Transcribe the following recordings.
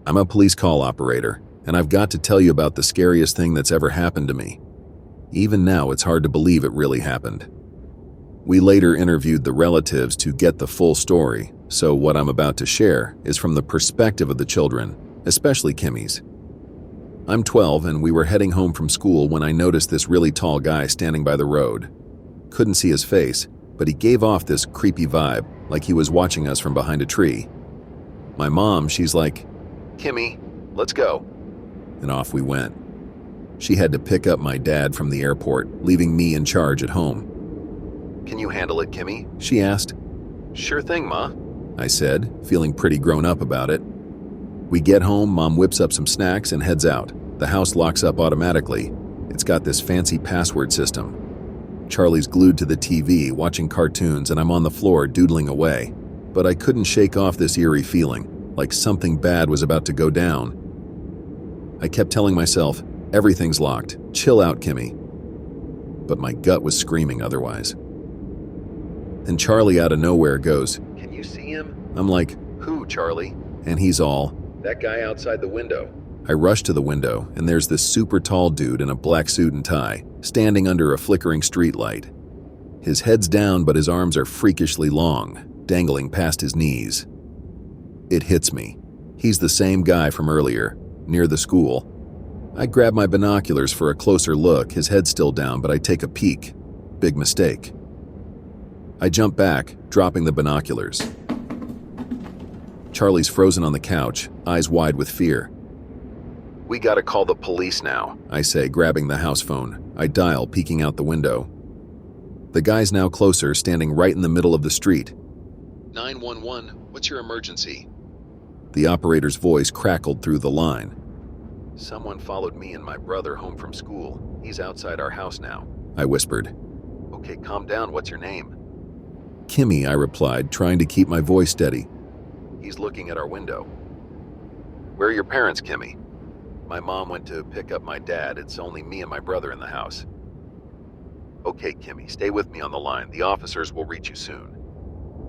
I'm a police call operator, and I've got to tell you about the scariest thing that's ever happened to me. Even now, it's hard to believe it really happened. We later interviewed the relatives to get the full story, so what I'm about to share is from the perspective of the children, especially Kimmy's. I'm 12 and we were heading home from school when I noticed this really tall guy standing by the road. Couldn't see his face, but he gave off this creepy vibe, like he was watching us from behind a tree. My mom, she's like, "Kimmy, let's go." And off we went. She had to pick up my dad from the airport, leaving me in charge at home. "Can you handle it, Kimmy?" she asked. "Sure thing, Ma," I said, feeling pretty grown up about it. We get home, Mom whips up some snacks and heads out. The house locks up automatically. It's got this fancy password system. Charlie's glued to the TV, watching cartoons, and I'm on the floor doodling away. But I couldn't shake off this eerie feeling, like something bad was about to go down. I kept telling myself, everything's locked. Chill out, Kimmy. But my gut was screaming otherwise. And Charlie out of nowhere goes, "Can you see him?" I'm like, "Who, Charlie?" And he's all, "That guy outside the window." I rush to the window, and there's this super tall dude in a black suit and tie, standing under a flickering street light. His head's down, but his arms are freakishly long, dangling past his knees. It hits me. He's the same guy from earlier, near the school. I grab my binoculars for a closer look. His head's still down, but I take a peek. Big mistake. I jump back, dropping the binoculars. Charlie's frozen on the couch, eyes wide with fear. "We gotta call the police now," I say, grabbing the house phone. I dial, peeking out the window. The guy's now closer, standing right in the middle of the street. 911, what's your emergency?" The operator's voice crackled through the line. "Someone followed me and my brother home from school. He's outside our house now," I whispered. "Okay, calm down, what's your name?" "Kimmy," I replied, trying to keep my voice steady. "He's looking at our window." "Where are your parents, Kimmy?" "My mom went to pick up my dad. It's only me and my brother in the house." "Okay, Kimmy, stay with me on the line. The officers will reach you soon."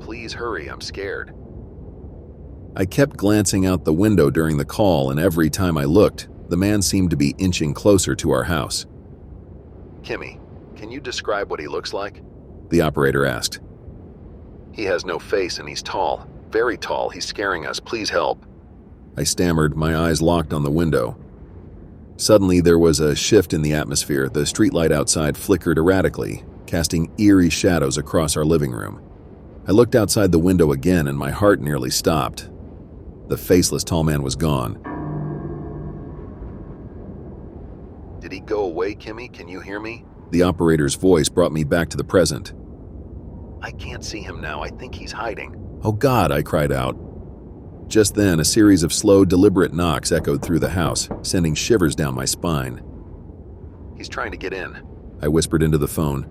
"Please hurry, I'm scared." I kept glancing out the window during the call, and every time I looked, the man seemed to be inching closer to our house. "Kimmy, can you describe what he looks like?" the operator asked. "He has no face and he's tall, very tall. He's scaring us. Please help." I stammered, my eyes locked on the window. Suddenly, there was a shift in the atmosphere. The streetlight outside flickered erratically, casting eerie shadows across our living room. I looked outside the window again, and my heart nearly stopped. The faceless tall man was gone. "Did he go away, Kimmy? Can you hear me?" The operator's voice brought me back to the present. "I can't see him now. I think he's hiding." "Oh God," I cried out. Just then, a series of slow, deliberate knocks echoed through the house, sending shivers down my spine. "He's trying to get in," I whispered into the phone.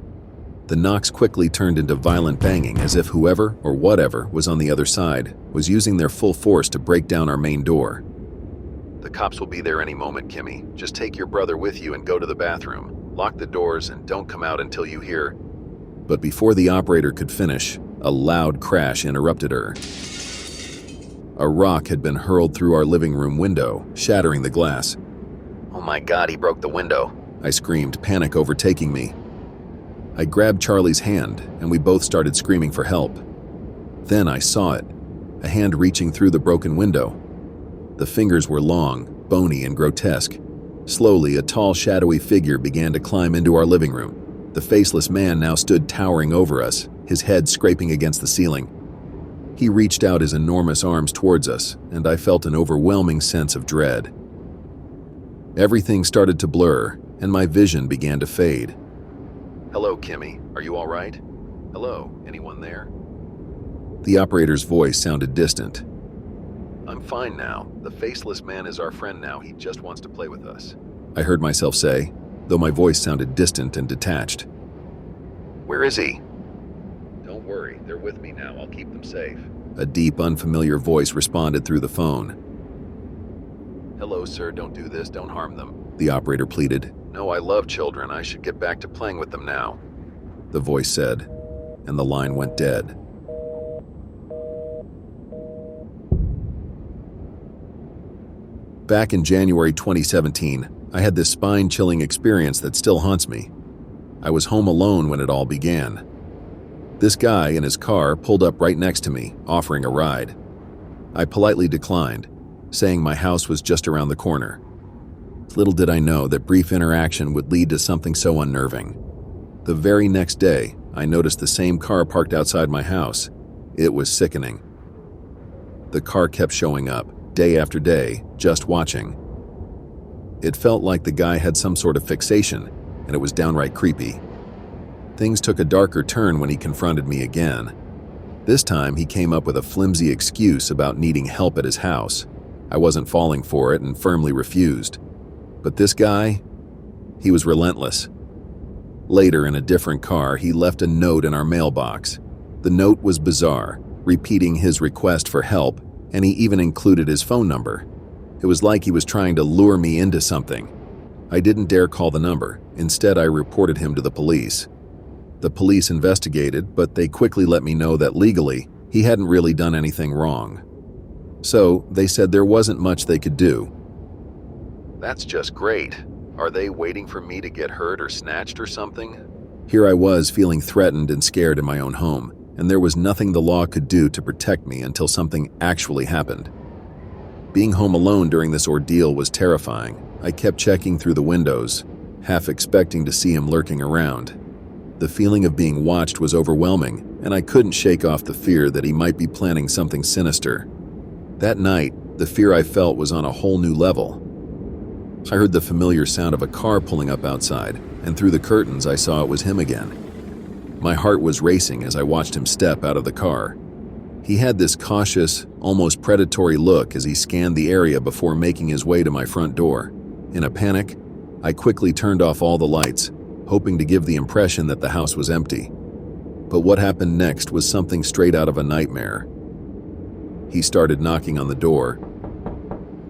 The knocks quickly turned into violent banging, as if whoever or whatever was on the other side was using their full force to break down our main door. "The cops will be there any moment, Kimmy. Just take your brother with you and go to the bathroom. Lock the doors and don't come out until you hear." But before the operator could finish, a loud crash interrupted her. A rock had been hurled through our living room window, shattering the glass. "Oh my God, he broke the window," I screamed, panic overtaking me. I grabbed Charlie's hand, and we both started screaming for help. Then I saw it, a hand reaching through the broken window. The fingers were long, bony, and grotesque. Slowly, a tall, shadowy figure began to climb into our living room. The faceless man now stood towering over us, his head scraping against the ceiling. He reached out his enormous arms towards us, and I felt an overwhelming sense of dread. Everything started to blur, and my vision began to fade. "Hello, Kimmy. Are you all right? Hello, anyone there?" The operator's voice sounded distant. "I'm fine now. The faceless man is our friend now. He just wants to play with us," I heard myself say, though my voice sounded distant and detached. "Where is he?" "Don't worry, they're with me now. I'll keep them safe," a deep, unfamiliar voice responded through the phone. "Hello, sir. Don't do this. Don't harm them," the operator pleaded. "No, I love children. I should get back to playing with them now," the voice said, and the line went dead. " Back in January 2017, I had this spine-chilling experience that still haunts me. I was home alone when it all began. This guy in his car pulled up right next to me, offering a ride. I politely declined, saying my house was just around the corner. Little did I know that brief interaction would lead to something so unnerving. The very next day, I noticed the same car parked outside my house. It was sickening. The car kept showing up, day after day, just watching. It felt like the guy had some sort of fixation, and it was downright creepy. Things took a darker turn when he confronted me again. This time, he came up with a flimsy excuse about needing help at his house. I wasn't falling for it and firmly refused. But this guy, he was relentless. Later, in a different car, he left a note in our mailbox. The note was bizarre, repeating his request for help, and he even included his phone number. It was like he was trying to lure me into something. I didn't dare call the number. Instead, I reported him to the police. The police investigated, but they quickly let me know that legally, he hadn't really done anything wrong. So, they said there wasn't much they could do. That's just great. Are they waiting for me to get hurt or snatched or something? Here I was feeling threatened and scared in my own home, and there was nothing the law could do to protect me until something actually happened. Being home alone during this ordeal was terrifying. I kept checking through the windows, half expecting to see him lurking around. The feeling of being watched was overwhelming, and I couldn't shake off the fear that he might be planning something sinister. That night, the fear I felt was on a whole new level. I heard the familiar sound of a car pulling up outside, and through the curtains I saw it was him again. My heart was racing as I watched him step out of the car. He had this cautious, almost predatory look as he scanned the area before making his way to my front door. In a panic, I quickly turned off all the lights, hoping to give the impression that the house was empty. But what happened next was something straight out of a nightmare. He started knocking on the door,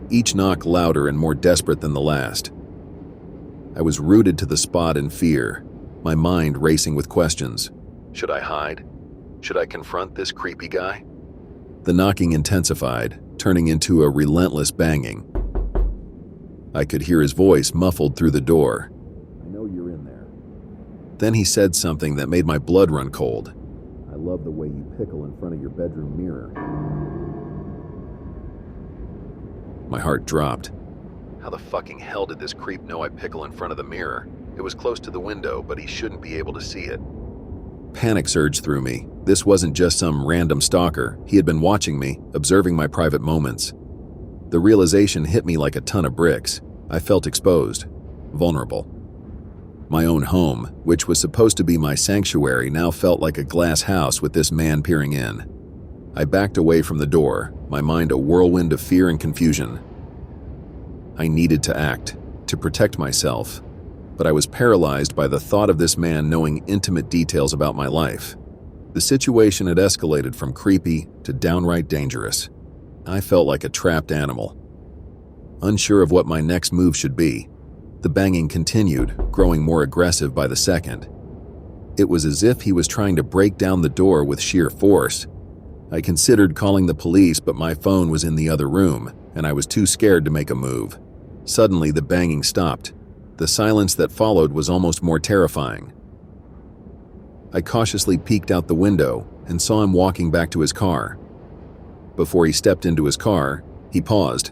each knock louder and more desperate than the last. I was rooted to the spot in fear, my mind racing with questions. Should I hide? Should I confront this creepy guy? The knocking intensified, turning into a relentless banging. I could hear his voice muffled through the door. I know you're in there. Then he said something that made my blood run cold. I love the way you pickle in front of your bedroom mirror. My heart dropped. How the fucking hell did this creep know I pickle in front of the mirror? It was close to the window, but he shouldn't be able to see it. Panic surged through me. This wasn't just some random stalker. He had been watching me, observing my private moments. The realization hit me like a ton of bricks. I felt exposed, vulnerable. My own home, which was supposed to be my sanctuary, now felt like a glass house with this man peering in. I backed away from the door, my mind a whirlwind of fear and confusion. I needed to act, to protect myself, but I was paralyzed by the thought of this man knowing intimate details about my life. The situation had escalated from creepy to downright dangerous. I felt like a trapped animal. Unsure of what my next move should be, the banging continued, growing more aggressive by the second. It was as if he was trying to break down the door with sheer force. I considered calling the police, but my phone was in the other room, and I was too scared to make a move. Suddenly, the banging stopped. The silence that followed was almost more terrifying. I cautiously peeked out the window and saw him walking back to his car. Before he stepped into his car, he paused.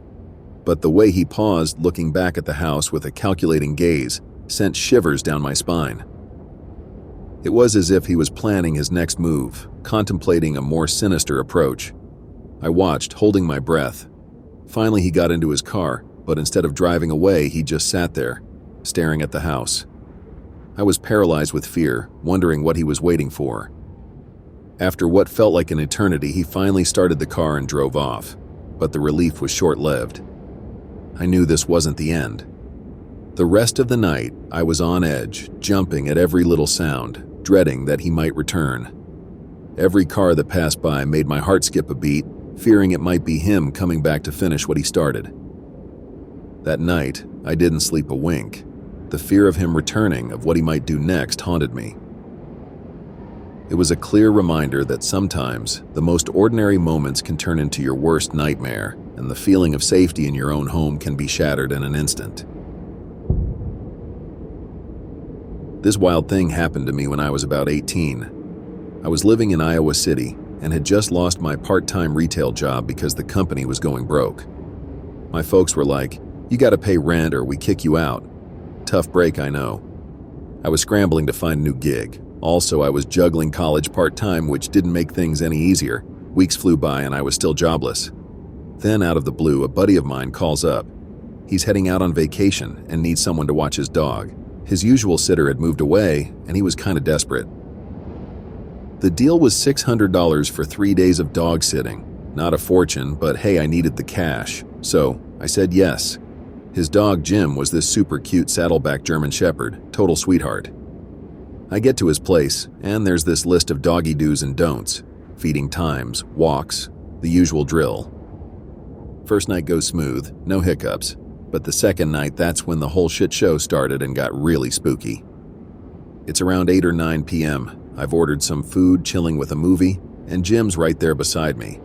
But the way he paused, looking back at the house with a calculating gaze, sent shivers down my spine. It was as if he was planning his next move, contemplating a more sinister approach. I watched, holding my breath. Finally, he got into his car, but instead of driving away, he just sat there, staring at the house. I was paralyzed with fear, wondering what he was waiting for. After what felt like an eternity, he finally started the car and drove off, but the relief was short-lived. I knew this wasn't the end. The rest of the night, I was on edge, jumping at every little sound, dreading that he might return. Every car that passed by made my heart skip a beat, fearing it might be him coming back to finish what he started. That night, I didn't sleep a wink. The fear of him returning, of what he might do next, haunted me. It was a clear reminder that sometimes the most ordinary moments can turn into your worst nightmare. and the feeling of safety in your own home can be shattered in an instant. This wild thing happened to me when I was about 18. I was living in Iowa City and had just lost my part-time retail job because the company was going broke. My folks were like, "You gotta pay rent or we kick you out." Tough break, I know. I was scrambling to find a new gig. Also, I was juggling college part-time, which didn't make things any easier. Weeks flew by and I was still jobless. Then, out of the blue, a buddy of mine calls up. He's heading out on vacation and needs someone to watch his dog. His usual sitter had moved away, and he was kind of desperate. The deal was $600 for 3 days of dog sitting. Not a fortune, but hey, I needed the cash. So, I said yes. His dog, Jim, was this super cute saddleback German Shepherd, total sweetheart. I get to his place, and there's this list of doggy do's and don'ts. Feeding times, walks, the usual drill. First night goes smooth, no hiccups. But the second night, that's when the whole shit show started and got really spooky. It's around 8 or 9 p.m. I've ordered some food, chilling with a movie, and Jim's right there beside me.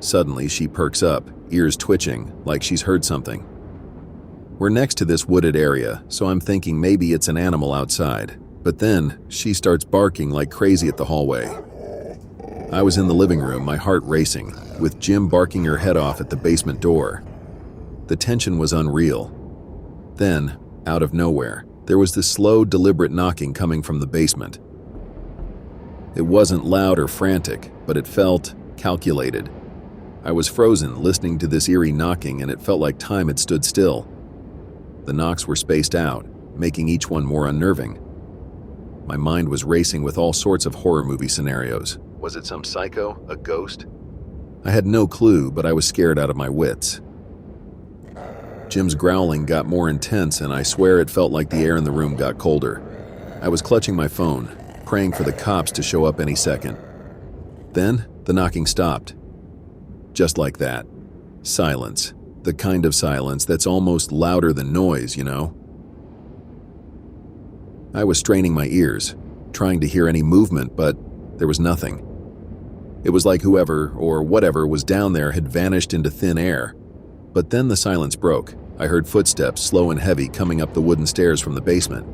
Suddenly, she perks up, ears twitching, like she's heard something. We're next to this wooded area, so I'm thinking maybe it's an animal outside. But then, she starts barking like crazy at the hallway. I was in the living room, my heart racing, with Jim barking her head off at the basement door. The tension was unreal. Then, out of nowhere, there was this slow, deliberate knocking coming from the basement. It wasn't loud or frantic, but it felt calculated. I was frozen, listening to this eerie knocking, and it felt like time had stood still. The knocks were spaced out, making each one more unnerving. My mind was racing with all sorts of horror movie scenarios. Was it some psycho, a ghost? I had no clue, but I was scared out of my wits. Jim's growling got more intense, and I swear it felt like the air in the room got colder. I was clutching my phone, praying for the cops to show up any second. Then, the knocking stopped. Just like that. Silence. The kind of silence that's almost louder than noise, you know? I was straining my ears, trying to hear any movement, but there was nothing. It was like whoever, or whatever, was down there had vanished into thin air. But then the silence broke. I heard footsteps, slow and heavy, coming up the wooden stairs from the basement.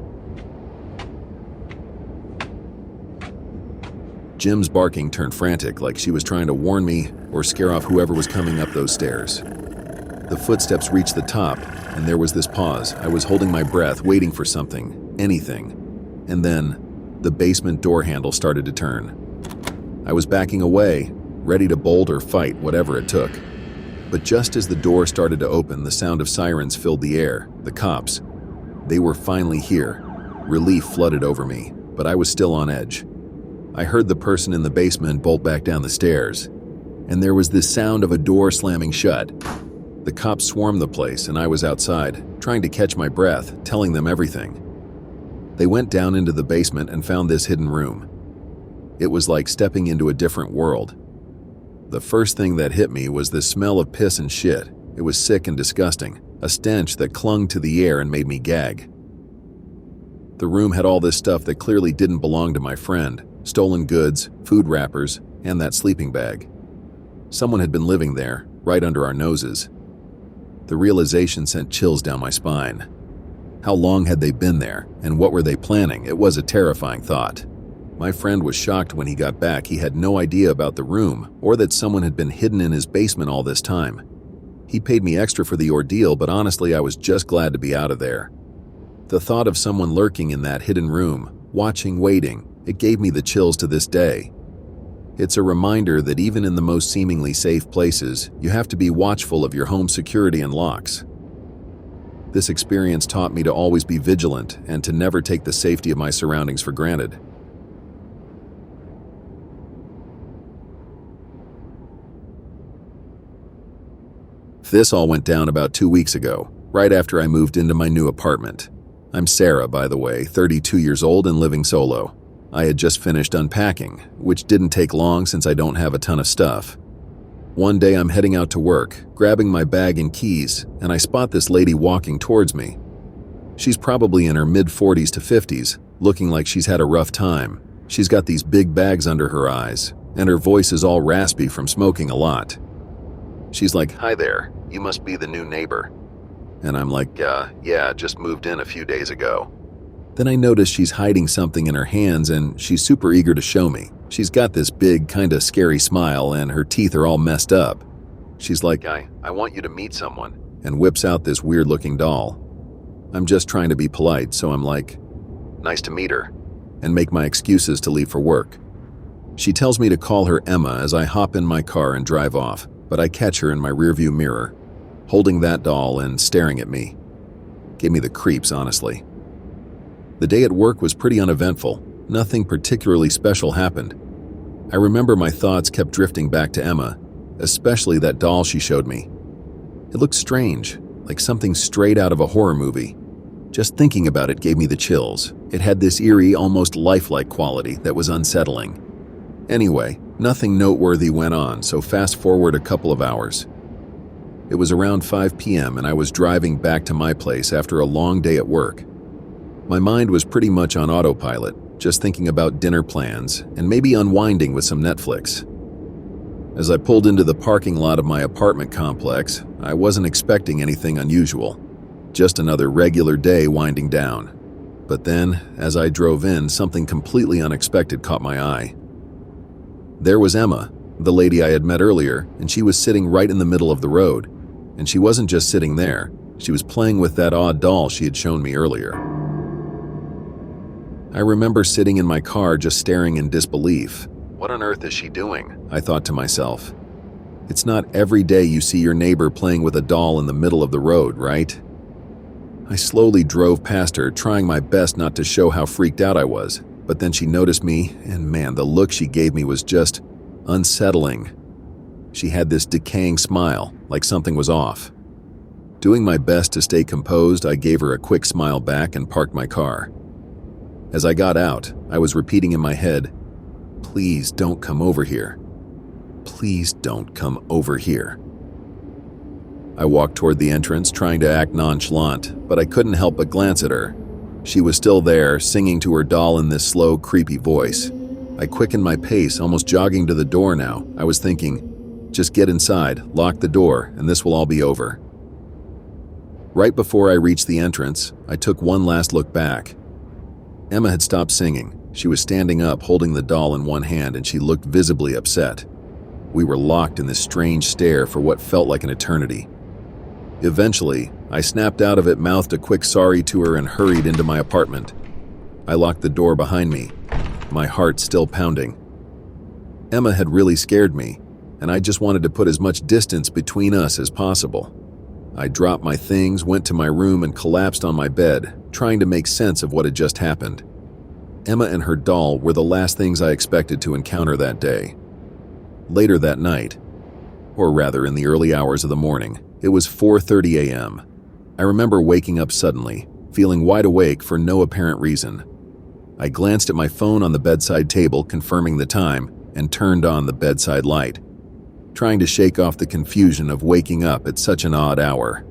Jim's barking turned frantic, like she was trying to warn me or scare off whoever was coming up those stairs. The footsteps reached the top, and there was this pause. I was holding my breath, waiting for something, anything. And then, the basement door handle started to turn. I was backing away, ready to bolt or fight, whatever it took. But just as the door started to open, the sound of sirens filled the air. The cops. They were finally here. Relief flooded over me, but I was still on edge. I heard the person in the basement bolt back down the stairs, and there was this sound of a door slamming shut. The cops swarmed the place, and I was outside, trying to catch my breath, telling them everything. They went down into the basement and found this hidden room. It was like stepping into a different world. The first thing that hit me was the smell of piss and shit. It was sick and disgusting, a stench that clung to the air and made me gag. The room had all this stuff that clearly didn't belong to my friend. Stolen goods, food wrappers, and that sleeping bag. Someone had been living there, right under our noses. The realization sent chills down my spine. How long had they been there, and what were they planning? It was a terrifying thought. My friend was shocked when he got back. He had no idea about the room, or that someone had been hidden in his basement all this time. He paid me extra for the ordeal, but honestly, I was just glad to be out of there. The thought of someone lurking in that hidden room, watching, waiting, it gave me the chills to this day. It's a reminder that even in the most seemingly safe places, you have to be watchful of your home security and locks. This experience taught me to always be vigilant and to never take the safety of my surroundings for granted. This all went down about 2 weeks ago, right after I moved into my new apartment. I'm Sarah, by the way, 32 years old and living solo. I had just finished unpacking, which didn't take long since I don't have a ton of stuff. One day I'm heading out to work, grabbing my bag and keys, and I spot this lady walking towards me. She's probably in her mid-40s to 50s, looking like she's had a rough time. She's got these big bags under her eyes, and her voice is all raspy from smoking a lot. She's like, "Hi there, you must be the new neighbor." And I'm like, yeah, just moved in a few days ago. Then I notice she's hiding something in her hands and she's super eager to show me. She's got this big, kinda scary smile and her teeth are all messed up. She's like, I want you to meet someone, and whips out this weird-looking doll. I'm just trying to be polite, so I'm like, "Nice to meet her," and make my excuses to leave for work. She tells me to call her Emma as I hop in my car and drive off, but I catch her in my rearview mirror, holding that doll and staring at me. Gave me the creeps, honestly. The day at work was pretty uneventful. Nothing particularly special happened. I remember my thoughts kept drifting back to Emma, especially that doll she showed me. It looked strange, like something straight out of a horror movie. Just thinking about it gave me the chills. It had this eerie, almost lifelike quality that was unsettling. Anyway, nothing noteworthy went on, so fast forward a couple of hours. It was around 5 p.m. and I was driving back to my place after a long day at work. My mind was pretty much on autopilot, just thinking about dinner plans and maybe unwinding with some Netflix. As I pulled into the parking lot of my apartment complex, I wasn't expecting anything unusual, just another regular day winding down. But then, as I drove in, something completely unexpected caught my eye. There was Emma, the lady I had met earlier, and she was sitting right in the middle of the road. And she wasn't just sitting there, she was playing with that odd doll she had shown me earlier. I remember sitting in my car just staring in disbelief. What on earth is she doing? I thought to myself. It's not every day you see your neighbor playing with a doll in the middle of the road, right? I slowly drove past her, trying my best not to show how freaked out I was, but then she noticed me, and man, the look she gave me was just unsettling. She had this decaying smile, like something was off. Doing my best to stay composed, I gave her a quick smile back and parked my car. As I got out, I was repeating in my head, "Please don't come over here. Please don't come over here." I walked toward the entrance, trying to act nonchalant, but I couldn't help but glance at her. She was still there, singing to her doll in this slow, creepy voice. I quickened my pace, almost jogging to the door now. I was thinking, just get inside, lock the door, and this will all be over. Right before I reached the entrance, I took one last look back. Emma had stopped singing. She was standing up, holding the doll in one hand, and she looked visibly upset. We were locked in this strange stare for what felt like an eternity. Eventually, I snapped out of it, mouthed a quick sorry to her, and hurried into my apartment. I locked the door behind me, my heart still pounding. Emma had really scared me, and I just wanted to put as much distance between us as possible. I dropped my things, went to my room, and collapsed on my bed, trying to make sense of what had just happened. Emma and her doll were the last things I expected to encounter that day. Later that night, or rather in the early hours of the morning, it was 4:30 a.m. I remember waking up suddenly, feeling wide awake for no apparent reason. I glanced at my phone on the bedside table, confirming the time, and turned on the bedside light, trying to shake off the confusion of waking up at such an odd hour.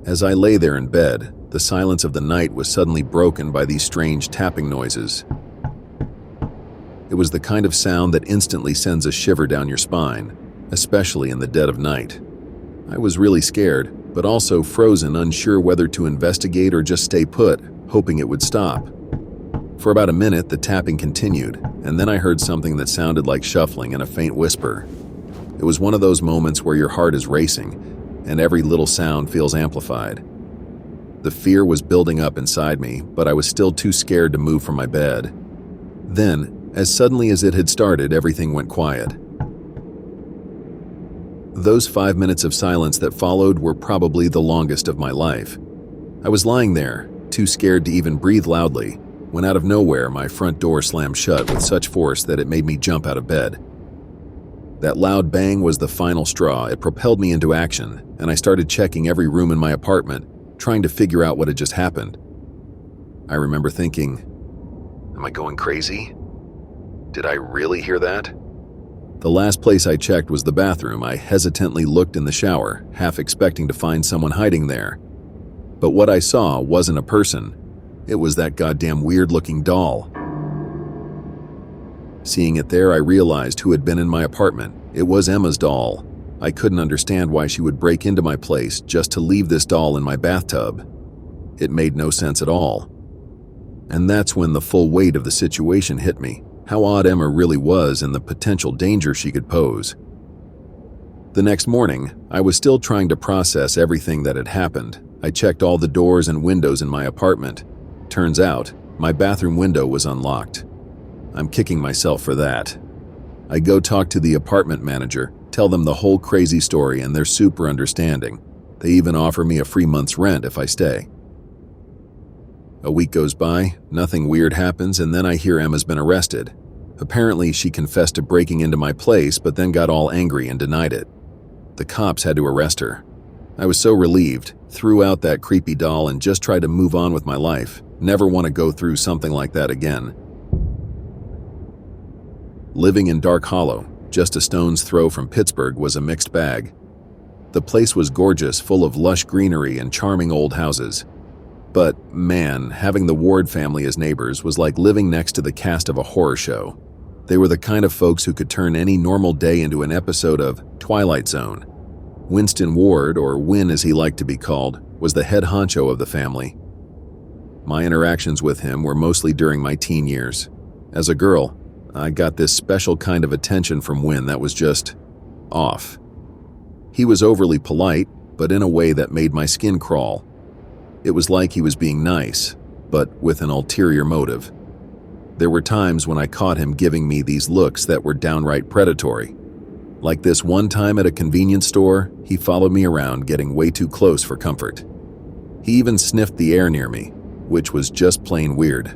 As I lay there in bed, the silence of the night was suddenly broken by these strange tapping noises. It was the kind of sound that instantly sends a shiver down your spine, especially in the dead of night. I was really scared, but also frozen, unsure whether to investigate or just stay put, hoping it would stop. For about a minute, the tapping continued, and then I heard something that sounded like shuffling and a faint whisper. It was one of those moments where your heart is racing, and every little sound feels amplified. The fear was building up inside me, but I was still too scared to move from my bed. Then, as suddenly as it had started, everything went quiet. Those 5 minutes of silence that followed were probably the longest of my life. I was lying there, too scared to even breathe loudly, when out of nowhere my front door slammed shut with such force that it made me jump out of bed. That loud bang was the final straw. It propelled me into action, and I started checking every room in my apartment, trying to figure out what had just happened. I remember thinking, am I going crazy? Did I really hear that? The last place I checked was the bathroom. I hesitantly looked in the shower, half expecting to find someone hiding there. But what I saw wasn't a person. It was that goddamn weird-looking doll. Seeing it there, I realized who had been in my apartment. It was Emma's doll. I couldn't understand why she would break into my place just to leave this doll in my bathtub. It made no sense at all. And that's when the full weight of the situation hit me, how odd Emma really was and the potential danger she could pose. The next morning, I was still trying to process everything that had happened. I checked all the doors and windows in my apartment. Turns out, my bathroom window was unlocked. I'm kicking myself for that. I go talk to the apartment manager, tell them the whole crazy story, and they're super understanding. They even offer me a free month's rent if I stay. A week goes by, nothing weird happens, and then I hear Emma's been arrested. Apparently, she confessed to breaking into my place, but then got all angry and denied it. The cops had to arrest her. I was so relieved, threw out that creepy doll, and just tried to move on with my life. Never want to go through something like that again. Living in Dark Hollow, just a stone's throw from Pittsburgh, was a mixed bag. The place was gorgeous, full of lush greenery and charming old houses. But man, having the Ward family as neighbors was like living next to the cast of a horror show. They were the kind of folks who could turn any normal day into an episode of Twilight Zone. Winston Ward, or Win as he liked to be called, was the head honcho of the family. My interactions with him were mostly during my teen years. As a girl, I got this special kind of attention from Win that was just off. He was overly polite, but in a way that made my skin crawl. It was like he was being nice, but with an ulterior motive. There were times when I caught him giving me these looks that were downright predatory. Like this one time at a convenience store, he followed me around, getting way too close for comfort. He even sniffed the air near me, which was just plain weird.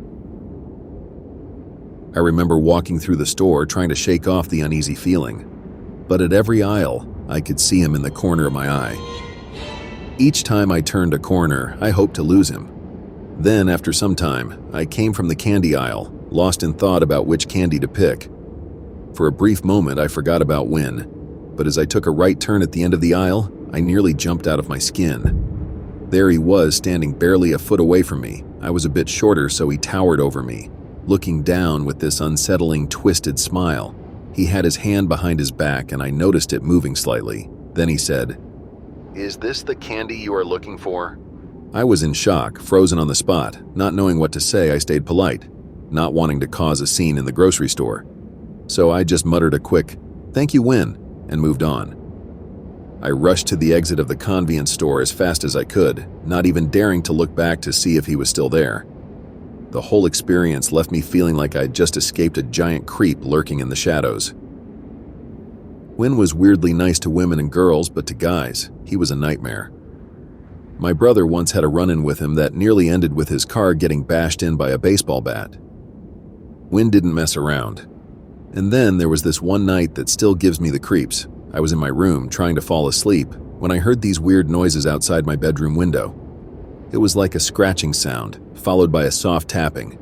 I remember walking through the store trying to shake off the uneasy feeling, but at every aisle, I could see him in the corner of my eye. Each time I turned a corner, I hoped to lose him. Then, after some time, I came from the candy aisle, lost in thought about which candy to pick. For a brief moment, I forgot about Win, but as I took a right turn at the end of the aisle, I nearly jumped out of my skin. There he was, standing barely a foot away from me. I was a bit shorter, so he towered over me, looking down with this unsettling, twisted smile. He had his hand behind his back, and I noticed it moving slightly. Then he said, "Is this the candy you are looking for?" I was in shock, frozen on the spot. Not knowing what to say, I stayed polite, not wanting to cause a scene in the grocery store. So I just muttered a quick, "Thank you, Win," and moved on. I rushed to the exit of the convenience store as fast as I could, not even daring to look back to see if he was still there. The whole experience left me feeling like I'd just escaped a giant creep lurking in the shadows. Win was weirdly nice to women and girls, but to guys, he was a nightmare. My brother once had a run-in with him that nearly ended with his car getting bashed in by a baseball bat. Win didn't mess around. And then there was this one night that still gives me the creeps. I was in my room trying to fall asleep when I heard these weird noises outside my bedroom window. It was like a scratching sound, followed by a soft tapping.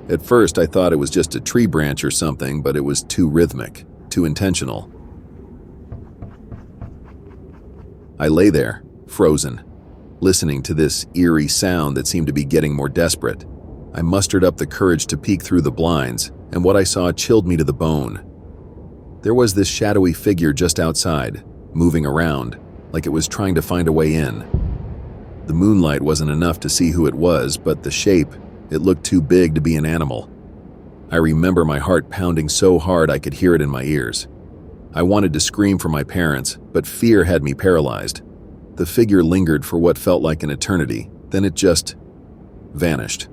At first I thought it was just a tree branch or something, but it was too rhythmic, too intentional. I lay there, frozen, listening to this eerie sound that seemed to be getting more desperate. I mustered up the courage to peek through the blinds, and what I saw chilled me to the bone. There was this shadowy figure just outside, moving around, like it was trying to find a way in. The moonlight wasn't enough to see who it was, but the shape, it looked too big to be an animal. I remember my heart pounding so hard I could hear it in my ears. I wanted to scream for my parents, but fear had me paralyzed. The figure lingered for what felt like an eternity, then it just vanished.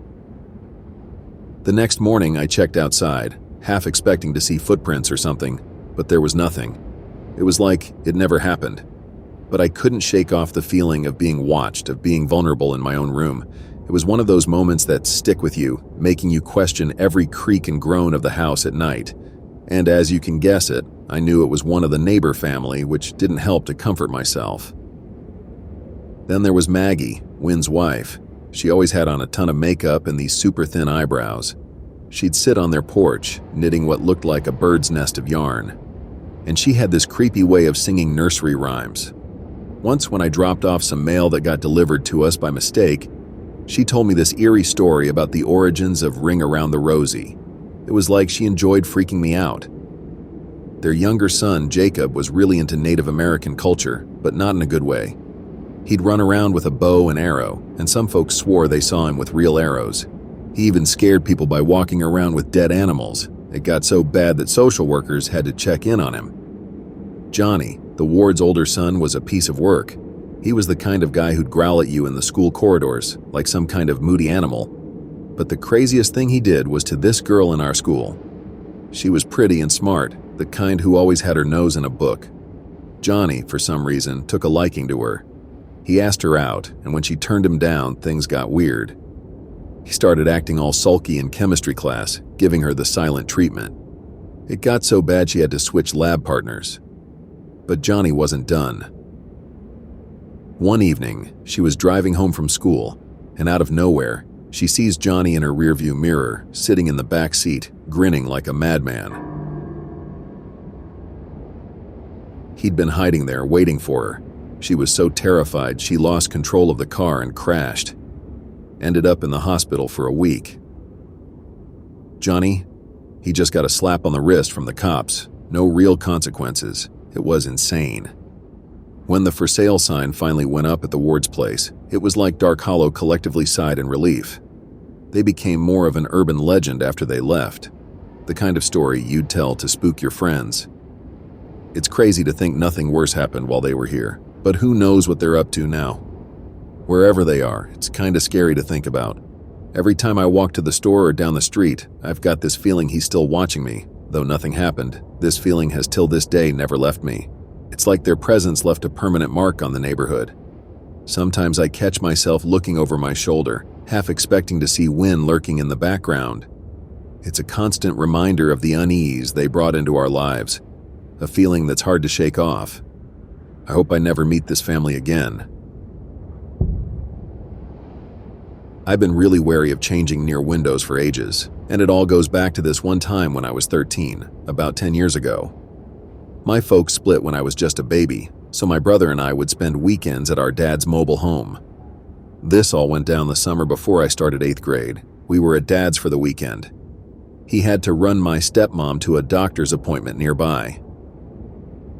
The next morning I checked outside, half expecting to see footprints or something, but there was nothing. It was like it never happened. But I couldn't shake off the feeling of being watched, of being vulnerable in my own room. It was one of those moments that stick with you, making you question every creak and groan of the house at night. And as you can guess it, I knew it was one of the neighbor family, which didn't help to comfort myself. Then there was Maggie, Win's wife. She always had on a ton of makeup and these super thin eyebrows. She'd sit on their porch, knitting what looked like a bird's nest of yarn. And she had this creepy way of singing nursery rhymes. Once when I dropped off some mail that got delivered to us by mistake, she told me this eerie story about the origins of Ring Around the Rosie. It was like she enjoyed freaking me out. Their younger son, Jacob, was really into Native American culture, but not in a good way. He'd run around with a bow and arrow, and some folks swore they saw him with real arrows. He even scared people by walking around with dead animals. It got so bad that social workers had to check in on him. Johnny, the ward's older son, was a piece of work. He was the kind of guy who'd growl at you in the school corridors, like some kind of moody animal. But the craziest thing he did was to this girl in our school. She was pretty and smart, the kind who always had her nose in a book. Johnny, for some reason, took a liking to her. He asked her out, and when she turned him down, things got weird. He started acting all sulky in chemistry class, giving her the silent treatment. It got so bad she had to switch lab partners. But Johnny wasn't done. One evening, she was driving home from school, and out of nowhere, she sees Johnny in her rearview mirror, sitting in the back seat, grinning like a madman. He'd been hiding there, waiting for her. She was so terrified, she lost control of the car and crashed. Ended up in the hospital for a week. Johnny, he just got a slap on the wrist from the cops. No real consequences. It was insane. When the for sale sign finally went up at the ward's place, it was like Dark Hollow collectively sighed in relief. They became more of an urban legend after they left. The kind of story you'd tell to spook your friends. It's crazy to think nothing worse happened while they were here, but who knows what they're up to now. Wherever they are, it's kinda scary to think about. Every time I walk to the store or down the street, I've got this feeling he's still watching me. Though nothing happened, this feeling has till this day never left me. It's like their presence left a permanent mark on the neighborhood. Sometimes I catch myself looking over my shoulder, half expecting to see Wynn lurking in the background. It's a constant reminder of the unease they brought into our lives, a feeling that's hard to shake off. I hope I never meet this family again. I've been really wary of changing near windows for ages, and it all goes back to this one time when I was 13, about 10 years ago. My folks split when I was just a baby, so my brother and I would spend weekends at our dad's mobile home. This all went down the summer before I started 8th grade. We were at Dad's for the weekend. He had to run my stepmom to a doctor's appointment nearby.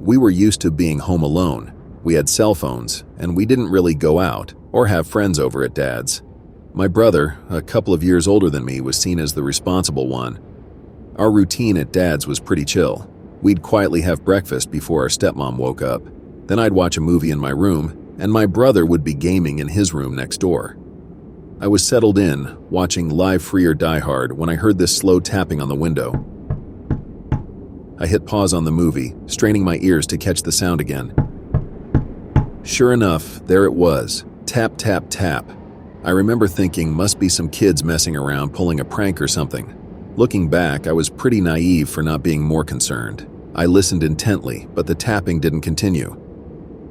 We were used to being home alone. We had cell phones, and we didn't really go out or have friends over at Dad's. My brother, a couple of years older than me, was seen as the responsible one. Our routine at Dad's was pretty chill. We'd quietly have breakfast before our stepmom woke up. Then I'd watch a movie in my room, and my brother would be gaming in his room next door. I was settled in, watching Live Free or Die Hard, when I heard this slow tapping on the window. I hit pause on the movie, straining my ears to catch the sound again. Sure enough, there it was. Tap, tap, tap. I remember thinking, must be some kids messing around pulling a prank or something. Looking back, I was pretty naive for not being more concerned. I listened intently, but the tapping didn't continue.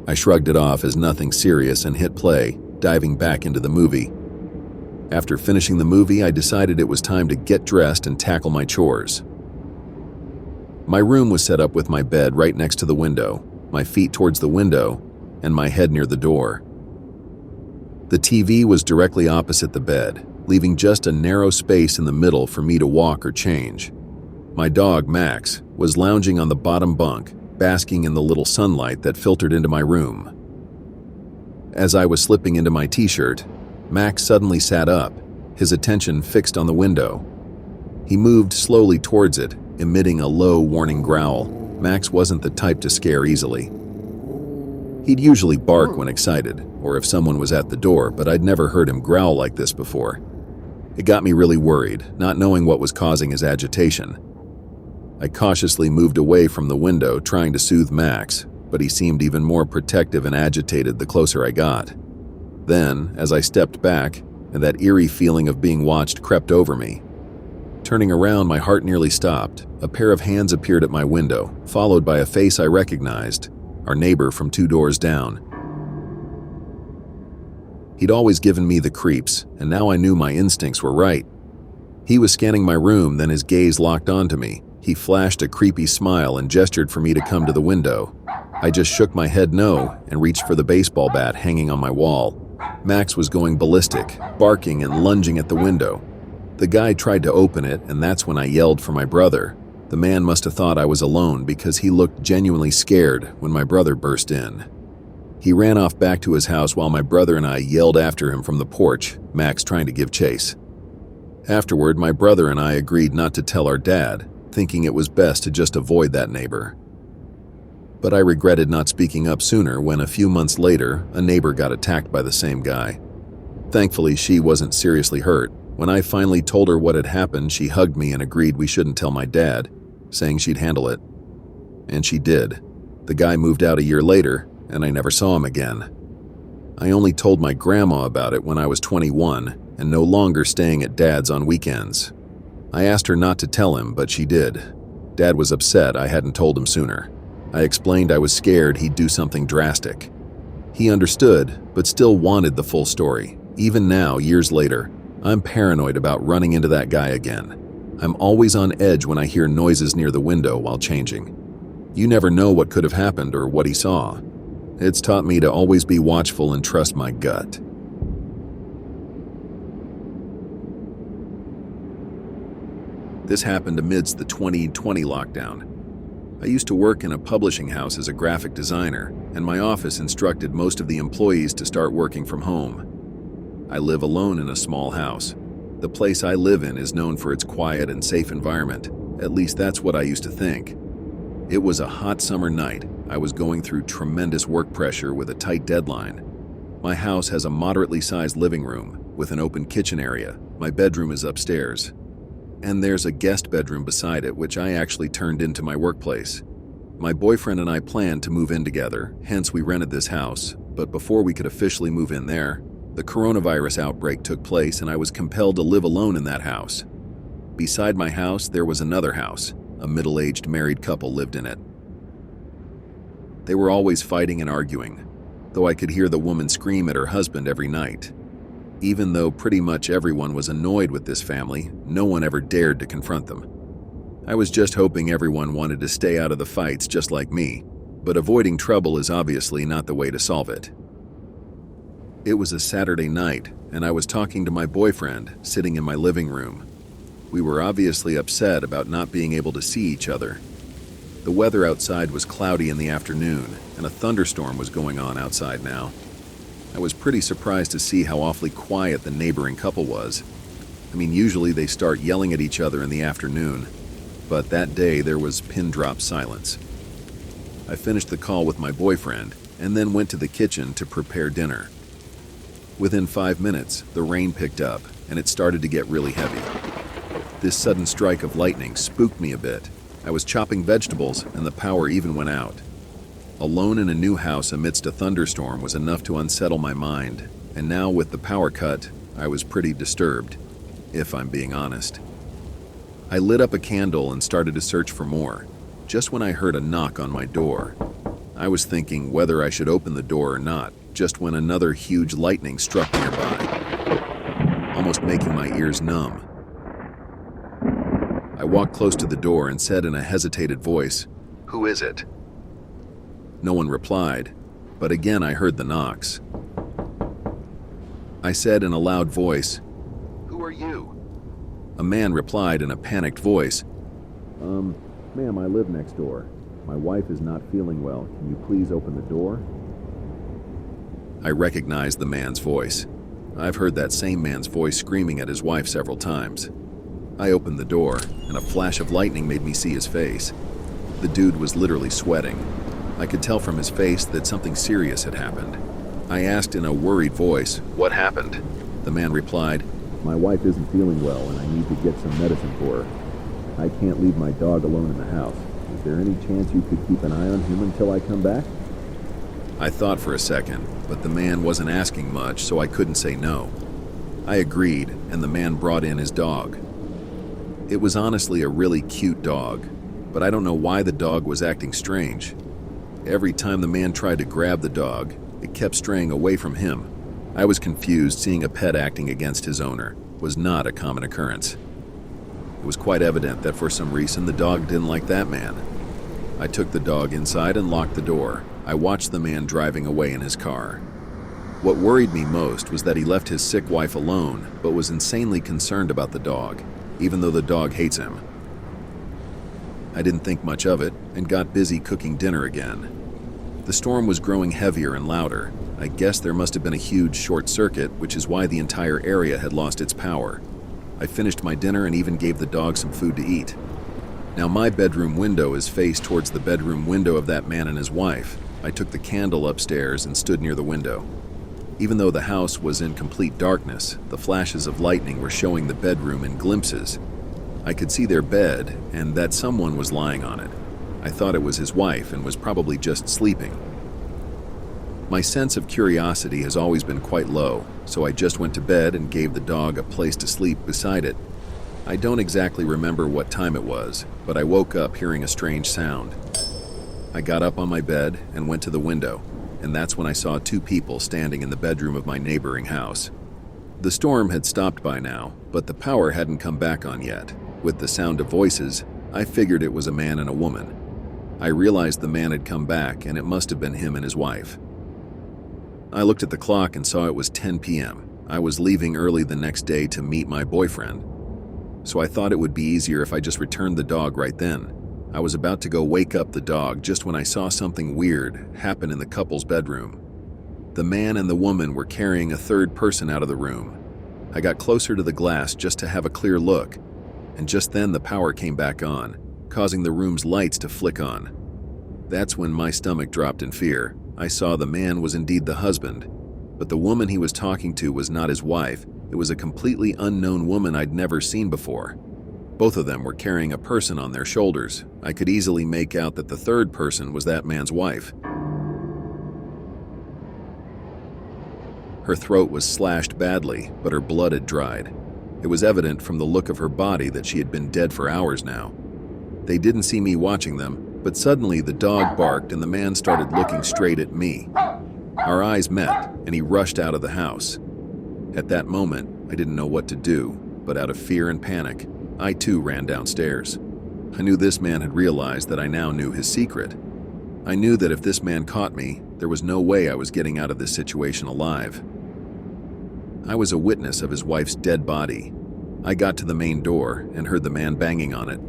I shrugged it off as nothing serious and hit play, diving back into the movie. After finishing the movie, I decided it was time to get dressed and tackle my chores. My room was set up with my bed right next to the window, my feet towards the window, and my head near the door. The TV was directly opposite the bed, leaving just a narrow space in the middle for me to walk or change. My dog, Max, was lounging on the bottom bunk, basking in the little sunlight that filtered into my room. As I was slipping into my t-shirt, Max suddenly sat up, his attention fixed on the window. He moved slowly towards it, emitting a low, warning growl. Max wasn't the type to scare easily. He'd usually bark when excited, or if someone was at the door, but I'd never heard him growl like this before. It got me really worried, not knowing what was causing his agitation. I cautiously moved away from the window, trying to soothe Max, but he seemed even more protective and agitated the closer I got. Then, as I stepped back, and that eerie feeling of being watched crept over me. Turning around, my heart nearly stopped. A pair of hands appeared at my window, followed by a face I recognized, our neighbor from 2 doors down. He'd always given me the creeps, and now I knew my instincts were right. He was scanning my room, then his gaze locked onto me. He flashed a creepy smile and gestured for me to come to the window. I just shook my head no and reached for the baseball bat hanging on my wall. Max was going ballistic, barking and lunging at the window. The guy tried to open it, and that's when I yelled for my brother. The man must have thought I was alone because he looked genuinely scared when my brother burst in. He ran off back to his house while my brother and I yelled after him from the porch, Max trying to give chase. Afterward, my brother and I agreed not to tell our dad, thinking it was best to just avoid that neighbor. But I regretted not speaking up sooner when a few months later, a neighbor got attacked by the same guy. Thankfully, she wasn't seriously hurt. When I finally told her what had happened, she hugged me and agreed we shouldn't tell my dad, saying she'd handle it. And she did. The guy moved out a year later, and I never saw him again. I only told my grandma about it when I was 21 and no longer staying at Dad's on weekends. I asked her not to tell him, but she did. Dad was upset I hadn't told him sooner. I explained I was scared he'd do something drastic. He understood, but still wanted the full story. Even now, years later, I'm paranoid about running into that guy again. I'm always on edge when I hear noises near the window while changing. You never know what could have happened or what he saw. It's taught me to always be watchful and trust my gut. This happened amidst the 2020 lockdown. I used to work in a publishing house as a graphic designer, and my office instructed most of the employees to start working from home. I live alone in a small house. The place I live in is known for its quiet and safe environment. At least that's what I used to think. It was a hot summer night. I was going through tremendous work pressure with a tight deadline. My house has a moderately sized living room with an open kitchen area. My bedroom is upstairs. And there's a guest bedroom beside it, which I actually turned into my workplace. My boyfriend and I planned to move in together, hence we rented this house. But before we could officially move in there, the coronavirus outbreak took place and I was compelled to live alone in that house. Beside my house, there was another house. A middle-aged married couple lived in it. They were always fighting and arguing, though I could hear the woman scream at her husband every night. Even though pretty much everyone was annoyed with this family, no one ever dared to confront them. I was just hoping everyone wanted to stay out of the fights just like me, but avoiding trouble is obviously not the way to solve it. It was a Saturday night, and I was talking to my boyfriend, sitting in my living room. We were obviously upset about not being able to see each other. The weather outside was cloudy in the afternoon, and a thunderstorm was going on outside now. I was pretty surprised to see how awfully quiet the neighboring couple was. I mean, usually they start yelling at each other in the afternoon, but that day there was pin-drop silence. I finished the call with my boyfriend and then went to the kitchen to prepare dinner. Within 5 minutes, the rain picked up and it started to get really heavy. This sudden strike of lightning spooked me a bit. I was chopping vegetables and the power even went out. Alone in a new house amidst a thunderstorm was enough to unsettle my mind, and now with the power cut, I was pretty disturbed, if I'm being honest. I lit up a candle and started to search for more, just when I heard a knock on my door. I was thinking whether I should open the door or not, just when another huge lightning struck nearby, almost making my ears numb. I walked close to the door and said in a hesitated voice, "Who is it?" No one replied, but again I heard the knocks. I said in a loud voice, "Who are you?" A man replied in a panicked voice, Ma'am, I live next door. My wife is not feeling well. Can you please open the door?" I recognized the man's voice. I've heard that same man's voice screaming at his wife several times. I opened the door, and a flash of lightning made me see his face. The dude was literally sweating. I could tell from his face that something serious had happened. I asked in a worried voice, "What happened?" The man replied, "My wife isn't feeling well and I need to get some medicine for her. I can't leave my dog alone in the house. Is there any chance you could keep an eye on him until I come back?" I thought for a second, but the man wasn't asking much, so I couldn't say no. I agreed, and the man brought in his dog. It was honestly a really cute dog, but I don't know why the dog was acting strange. Every time the man tried to grab the dog, it kept straying away from him. I was confused. Seeing a pet acting against his owner was not a common occurrence. It was quite evident that for some reason the dog didn't like that man. I took the dog inside and locked the door. I watched the man driving away in his car. What worried me most was that he left his sick wife alone, but was insanely concerned about the dog, even though the dog hates him. I didn't think much of it and got busy cooking dinner again. The storm was growing heavier and louder. I guess there must have been a huge short circuit, which is why the entire area had lost its power. I finished my dinner and even gave the dog some food to eat. Now my bedroom window is faced towards the bedroom window of that man and his wife. I took the candle upstairs and stood near the window. Even though the house was in complete darkness, the flashes of lightning were showing the bedroom in glimpses. I could see their bed and that someone was lying on it. I thought it was his wife and was probably just sleeping. My sense of curiosity has always been quite low, so I just went to bed and gave the dog a place to sleep beside it. I don't exactly remember what time it was, but I woke up hearing a strange sound. I got up on my bed and went to the window, and that's when I saw two people standing in the bedroom of my neighboring house. The storm had stopped by now, but the power hadn't come back on yet. With the sound of voices, I figured it was a man and a woman. I realized the man had come back, and it must have been him and his wife. I looked at the clock and saw it was 10 p.m. I was leaving early the next day to meet my boyfriend, so I thought it would be easier if I just returned the dog right then. I was about to go wake up the dog just when I saw something weird happen in the couple's bedroom. The man and the woman were carrying a third person out of the room. I got closer to the glass just to have a clear look, and just then the power came back on, causing the room's lights to flick on. That's when my stomach dropped in fear. I saw the man was indeed the husband, but the woman he was talking to was not his wife. It was a completely unknown woman I'd never seen before. Both of them were carrying a person on their shoulders. I could easily make out that the third person was that man's wife. Her throat was slashed badly, but her blood had dried. It was evident from the look of her body that she had been dead for hours now. They didn't see me watching them, but suddenly the dog barked and the man started looking straight at me. Our eyes met, and he rushed out of the house. At that moment, I didn't know what to do, but out of fear and panic, I too ran downstairs. I knew this man had realized that I now knew his secret. I knew that if this man caught me, there was no way I was getting out of this situation alive. I was a witness of his wife's dead body. I got to the main door and heard the man banging on it.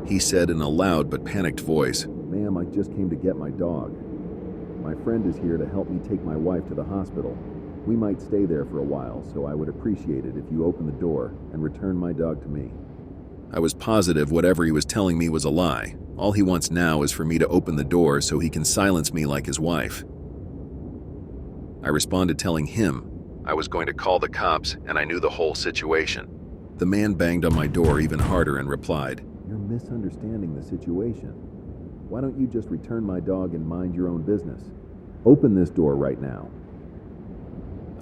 He said in a loud but panicked voice, "Ma'am, I just came to get my dog. My friend is here to help me take my wife to the hospital. We might stay there for a while, so I would appreciate it if you open the door and return my dog to me." I was positive whatever he was telling me was a lie. All he wants now is for me to open the door so he can silence me like his wife. I responded telling him I was going to call the cops and I knew the whole situation. The man banged on my door even harder and replied, "You're misunderstanding the situation. Why don't you just return my dog and mind your own business? Open this door right now."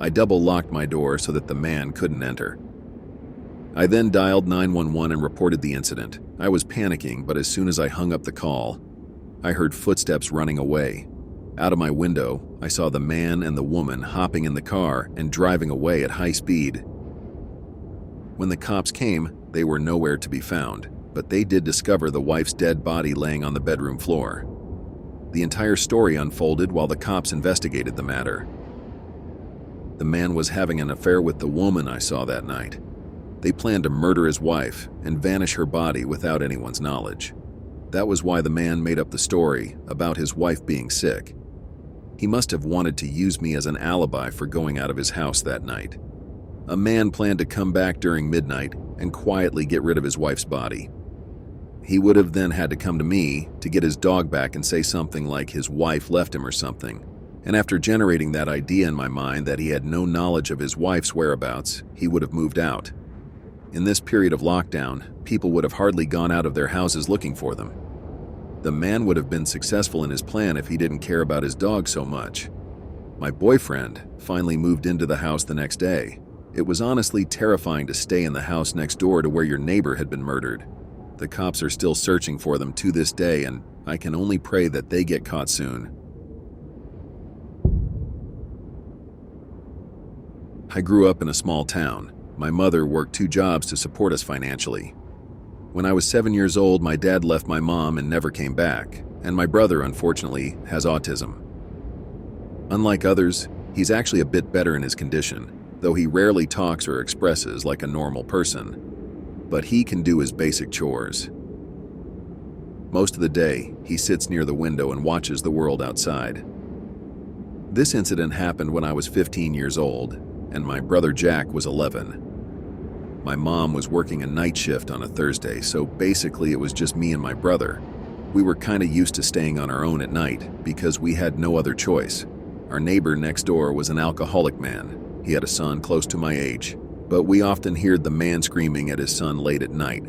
I double-locked my door so that the man couldn't enter. I then dialed 911 and reported the incident. I was panicking, but as soon as I hung up the call, I heard footsteps running away. Out of my window, I saw the man and the woman hopping in the car and driving away at high speed. When the cops came, they were nowhere to be found, but they did discover the wife's dead body laying on the bedroom floor. The entire story unfolded while the cops investigated the matter. The man was having an affair with the woman I saw that night. They planned to murder his wife and vanish her body without anyone's knowledge. That was why the man made up the story about his wife being sick. He must have wanted to use me as an alibi for going out of his house that night. A man planned to come back during midnight and quietly get rid of his wife's body. He would have then had to come to me to get his dog back and say something like his wife left him or something. And after generating that idea in my mind that he had no knowledge of his wife's whereabouts, he would have moved out. In this period of lockdown, people would have hardly gone out of their houses looking for them. The man would have been successful in his plan if he didn't care about his dog so much. My boyfriend finally moved into the house the next day. It was honestly terrifying to stay in the house next door to where your neighbor had been murdered. The cops are still searching for them to this day, and I can only pray that they get caught soon. I grew up in a small town. My mother worked 2 jobs to support us financially. When I was 7 years old, my dad left my mom and never came back, and my brother, unfortunately, has autism. Unlike others, he's actually a bit better in his condition, though he rarely talks or expresses like a normal person. But he can do his basic chores. Most of the day, he sits near the window and watches the world outside. This incident happened when I was 15 years old, and my brother Jack was 11. My mom was working a night shift on a Thursday, so basically it was just me and my brother. We were kind of used to staying on our own at night because we had no other choice. Our neighbor next door was an alcoholic man. He had a son close to my age, but we often heard the man screaming at his son late at night.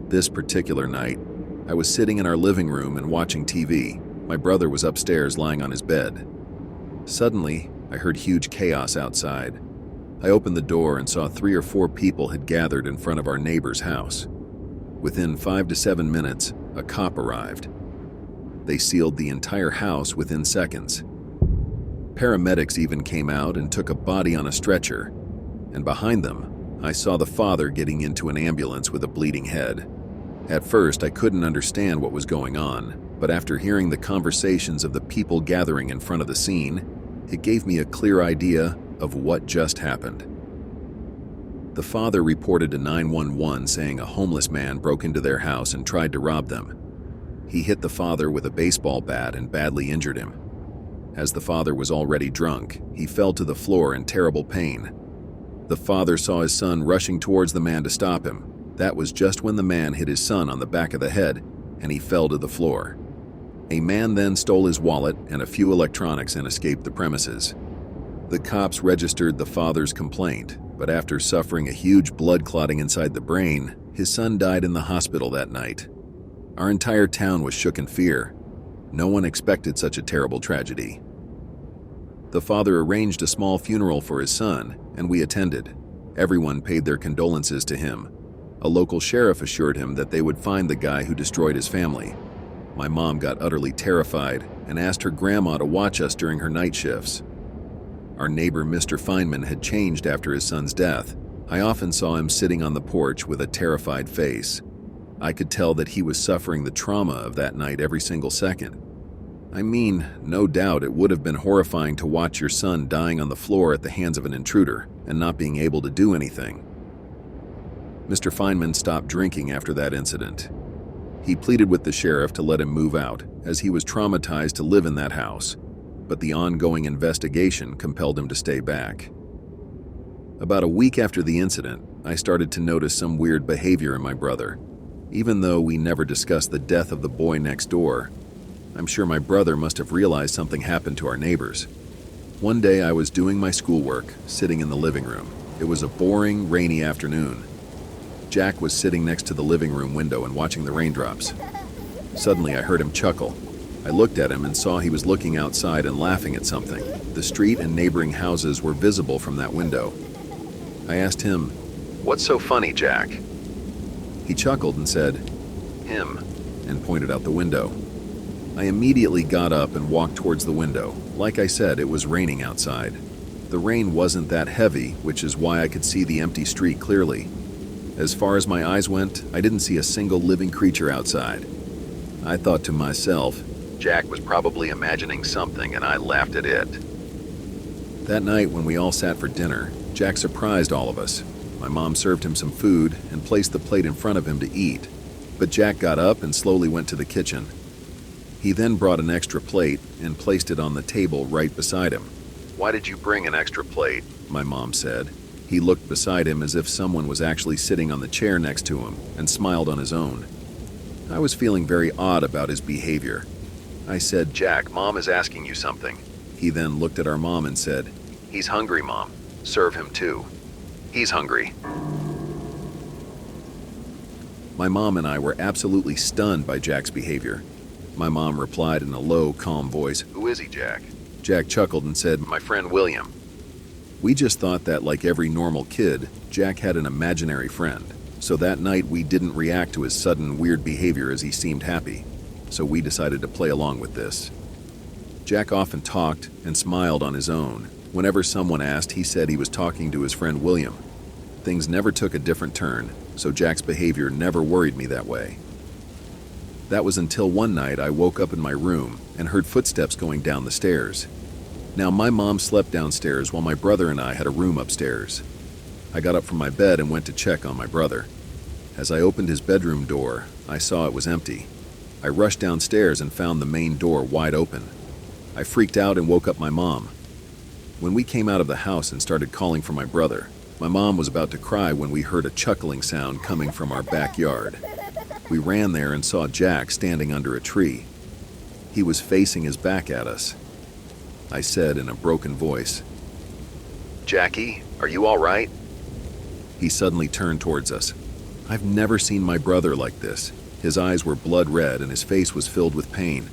This particular night, I was sitting in our living room and watching TV. My brother was upstairs lying on his bed. Suddenly, I heard huge chaos outside. I opened the door and saw 3 or 4 people had gathered in front of our neighbor's house. Within 5 to 7 minutes, a cop arrived. They sealed the entire house within seconds. Paramedics even came out and took a body on a stretcher, and behind them, I saw the father getting into an ambulance with a bleeding head. At first, I couldn't understand what was going on, but after hearing the conversations of the people gathering in front of the scene, it gave me a clear idea of what just happened. The father reported to 911 saying a homeless man broke into their house and tried to rob them. He hit the father with a baseball bat and badly injured him. As the father was already drunk, he fell to the floor in terrible pain. The father saw his son rushing towards the man to stop him. That was just when the man hit his son on the back of the head, and he fell to the floor. A man then stole his wallet and a few electronics and escaped the premises. The cops registered the father's complaint, but after suffering a huge blood clotting inside the brain, his son died in the hospital that night. Our entire town was shook in fear. No one expected such a terrible tragedy. The father arranged a small funeral for his son, and we attended. Everyone paid their condolences to him. A local sheriff assured him that they would find the guy who destroyed his family. My mom got utterly terrified and asked her grandma to watch us during her night shifts. Our neighbor, Mr. Feynman, had changed after his son's death. I often saw him sitting on the porch with a terrified face. I could tell that he was suffering the trauma of that night every single second. I mean, no doubt it would have been horrifying to watch your son dying on the floor at the hands of an intruder and not being able to do anything. Mr. Feynman stopped drinking after that incident. He pleaded with the sheriff to let him move out, as he was traumatized to live in that house, but the ongoing investigation compelled him to stay back. About a week after the incident, I started to notice some weird behavior in my brother. Even though we never discussed the death of the boy next door, I'm sure my brother must have realized something happened to our neighbors. One day I was doing my schoolwork, sitting in the living room. It was a boring, rainy afternoon. Jack was sitting next to the living room window and watching the raindrops. Suddenly I heard him chuckle. I looked at him and saw he was looking outside and laughing at something. The street and neighboring houses were visible from that window. I asked him, "What's so funny, Jack?" He chuckled and said, "Him," and pointed out the window. I immediately got up and walked towards the window. Like I said, it was raining outside. The rain wasn't that heavy, which is why I could see the empty street clearly. As far as my eyes went, I didn't see a single living creature outside. I thought to myself, Jack was probably imagining something and I laughed at it. That night when we all sat for dinner, Jack surprised all of us. My mom served him some food and placed the plate in front of him to eat, but Jack got up and slowly went to the kitchen. He then brought an extra plate and placed it on the table right beside him. "Why did you bring an extra plate?" my mom said. He looked beside him as if someone was actually sitting on the chair next to him and smiled on his own. I was feeling very odd about his behavior. I said, "Jack, Mom is asking you something." He then looked at our mom and said, "He's hungry, Mom. Serve him too. He's hungry." My mom and I were absolutely stunned by Jack's behavior. My mom replied in a low, calm voice, "Who is he, Jack?" Jack chuckled and said, "My friend William." We just thought that, like every normal kid, Jack had an imaginary friend. So that night we didn't react to his sudden weird behavior as he seemed happy. So we decided to play along with this. Jack often talked and smiled on his own. Whenever someone asked, he said he was talking to his friend William. Things never took a different turn, so Jack's behavior never worried me that way. That was until one night I woke up in my room and heard footsteps going down the stairs. Now, my mom slept downstairs while my brother and I had a room upstairs. I got up from my bed and went to check on my brother. As I opened his bedroom door, I saw it was empty. I rushed downstairs and found the main door wide open. I freaked out and woke up my mom. When we came out of the house and started calling for my brother, my mom was about to cry when we heard a chuckling sound coming from our backyard. We ran there and saw Jack standing under a tree. He was facing his back at us. I said in a broken voice, "Jackie, are you all right?" He suddenly turned towards us. I've never seen my brother like this. His eyes were blood red and his face was filled with pain.